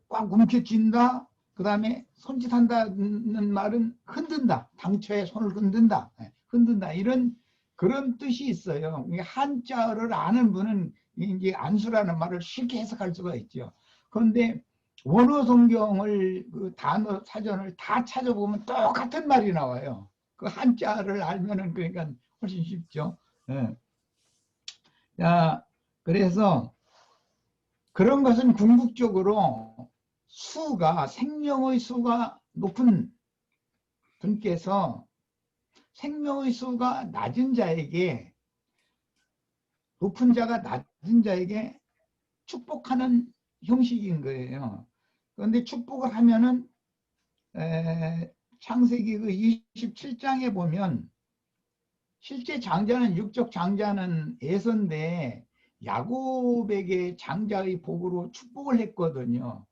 꽉 움켜쥔다, 그 다음에 손짓한다는 말은 흔든다, 당초에 손을 흔든다, 흔든다, 이런 그런 뜻이 있어요. 한자를 아는 분은 이제 안수라는 말을 쉽게 해석할 수가 있죠. 그런데 원어 성경을 그 단어 사전을 다 찾아보면 똑같은 말이 나와요. 그 한자를 알면은 그러니까 훨씬 쉽죠. 예. 자, 그래서 그런 것은 궁극적으로 수가 생명의 수가 높은 분께서 생명의 수가 낮은 자에게 높은 자가 낮은 자에게 축복하는 형식인 거예요. 그런데 축복을 하면은 창세기 그 27장에 보면 실제 장자는 육적 장자는 에서인데 야곱에게 장자의 복으로 축복을 했거든요.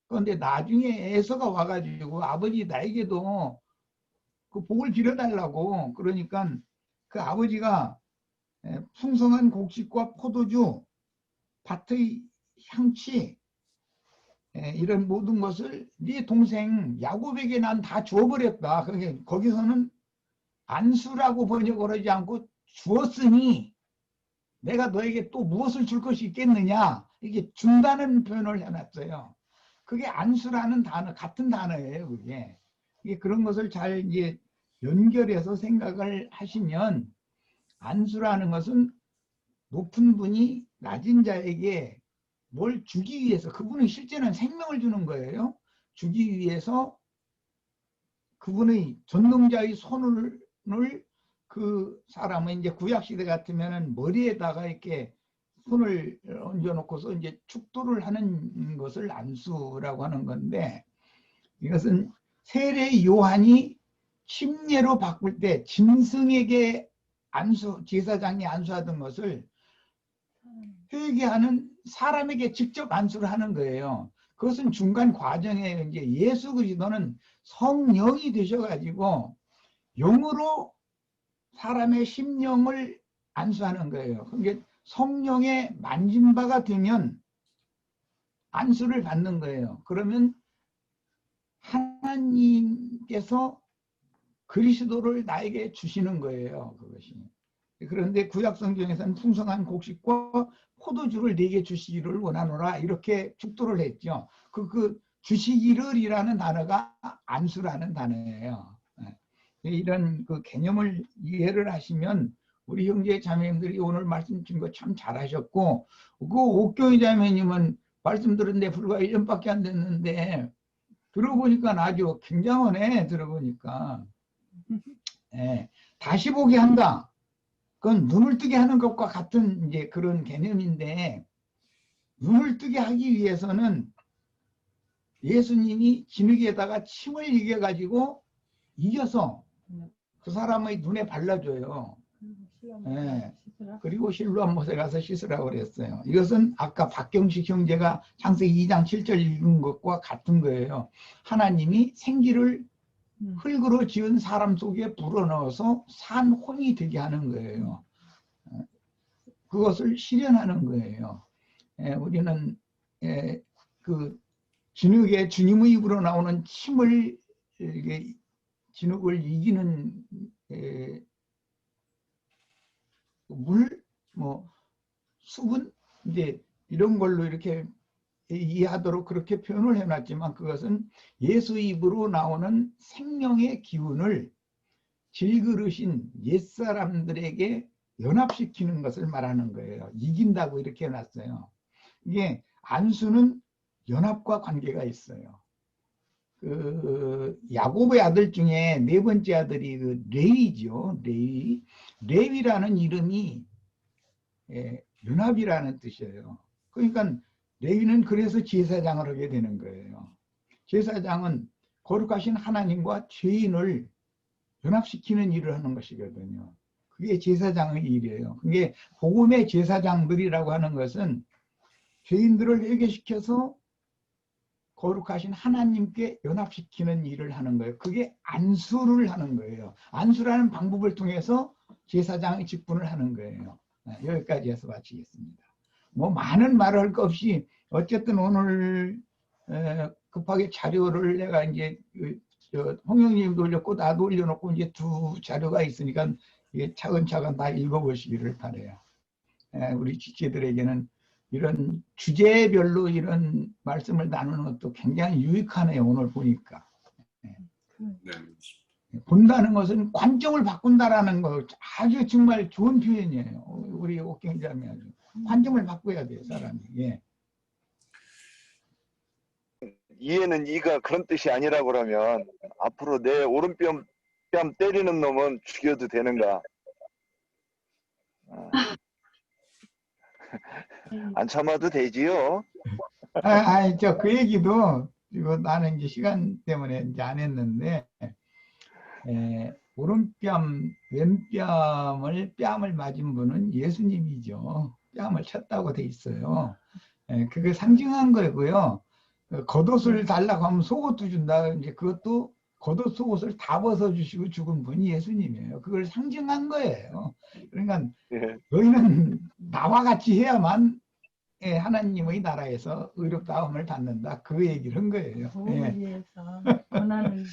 그런데 나중에 에서가 와가지고 아버지 나에게도 그 복을 빌어달라고 그러니까 그 아버지가 풍성한 곡식과 포도주, 밭의 향취 이런 모든 것을 네 동생 야곱에게 난 다 주어버렸다. 거기서는 안수라고 번역을 하지 않고 주었으니 내가 너에게 또 무엇을 줄 것이 있겠느냐, 이게 준다는 표현을 해놨어요. 그게 안수라는 단어, 같은 단어예요. 그게 그런 것을 잘 이제 연결해서 생각을 하시면 안수라는 것은 높은 분이 낮은 자에게 뭘 주기 위해서, 그분은 실제는 생명을 주는 거예요. 주기 위해서 그분의 전능자의 손을 그 사람은 이제 구약시대 같으면은 머리에다가 이렇게 손을 얹어놓고서 이제 축도를 하는 것을 안수라고 하는 건데, 이것은 세례 요한이 침례로 바꿀 때 짐승에게 제사장이 안수하던 것을 회개하는 사람에게 직접 안수를 하는 거예요. 그것은 중간 과정에 이제 예수 그리스도는 성령이 되셔가지고 영으로 사람의 심령을 안수하는 거예요. 그러니까 성령의 만진 바가 되면 안수를 받는 거예요. 그러면 하나님께서 그리스도를 나에게 주시는 거예요. 그것이. 그런데 구약성경에서는 풍성한 곡식과 포도주를 네게 주시기를 원하노라 이렇게 축도를 했죠. 그 주시기를이라는 단어가 안수라는 단어예요. 이런 그 개념을 이해를 하시면 우리 형제 자매님들이 오늘 말씀 주신 거 참 잘하셨고, 그 옥경희 자매님은 말씀 들었는데 불과 1년밖에 안 됐는데 들어보니까 아주 굉장하네. 들어보니까 다시 보게 한다. 그건 눈을 뜨게 하는 것과 같은 이제 그런 개념인데, 눈을 뜨게 하기 위해서는 예수님이 진흙에다가 침을 이겨가지고 이겨서 그 사람의 눈에 발라줘요. 그리고 실로암 못에 가서 씻으라고 그랬어요. 이것은 아까 박경식 형제가 창세기 2장 7절 읽은 것과 같은 거예요. 하나님이 생기를 흙으로 지은 사람 속에 불어넣어서 산 혼이 되게 하는 거예요. 그것을 실현하는 거예요. 우리는 그 진흙에 주님의 입으로 나오는 침을 진흙을 이기는 물, 뭐 수분, 이제 이런 걸로 이렇게 이해하도록 그렇게 표현을 해놨지만 그것은 예수 입으로 나오는 생명의 기운을 질그릇인 옛사람들에게 연합시키는 것을 말하는 거예요. 이긴다고 이렇게 해놨어요. 이게 안수는 연합과 관계가 있어요. 그 야곱의 아들 중에 네 번째 아들이 그 레위죠. 레위라는 이름이 연합이라는 뜻이에요. 그러니까 레위는 그래서 제사장을 하게 되는 거예요. 제사장은 거룩하신 하나님과 죄인을 연합시키는 일을 하는 것이거든요. 그게 제사장의 일이에요. 그게 복음의 제사장들이라고 하는 것은 죄인들을 회개시켜서 거룩하신 하나님께 연합시키는 일을 하는 거예요. 그게 안수를 하는 거예요. 안수라는 방법을 통해서 제사장의 직분을 하는 거예요. 여기까지 해서 마치겠습니다. 뭐 많은 말을 할 것 없이 어쨌든 오늘 급하게 자료를 내가 이제 홍영님도 올렸고 나도 올려놓고 이제 두 자료가 있으니까 차근차근 다 읽어보시기를 바라요. 우리 지체들에게는 이런 주제별로 이런 말씀을 나누는 것도 굉장히 유익하네요. 오늘 보니까. 네. 본다는 것은 관점을 바꾼다라는 거 아주 정말 좋은 표현이에요. 우리 옥경자매 아주 관점을 바꿔야 돼요, 사람이. 예. 이해는 이가 그런 뜻이 아니라고 그러면 앞으로 내 오른뺨 때리는 놈은 죽여도 되는가? 안 참아도 되지요. 그 얘기도 이거 나는 이제 시간 때문에 이제 안 했는데 오른뺨 뺨을 맞은 분은 예수님이죠. 뺨을 쳤다고 돼 있어요. 그게 상징한 거고요. 겉옷을 달라고 하면 속옷도 준다. 이제 그것도 겉옷 속옷을 다 벗어주시고 죽은 분이 예수님이에요. 그걸 상징한 거예요. 그러니까 너희는 나와 같이 해야만 하나님의 나라에서 의롭다함을 받는다. 그 얘기를 한 거예요. 위해서 권하는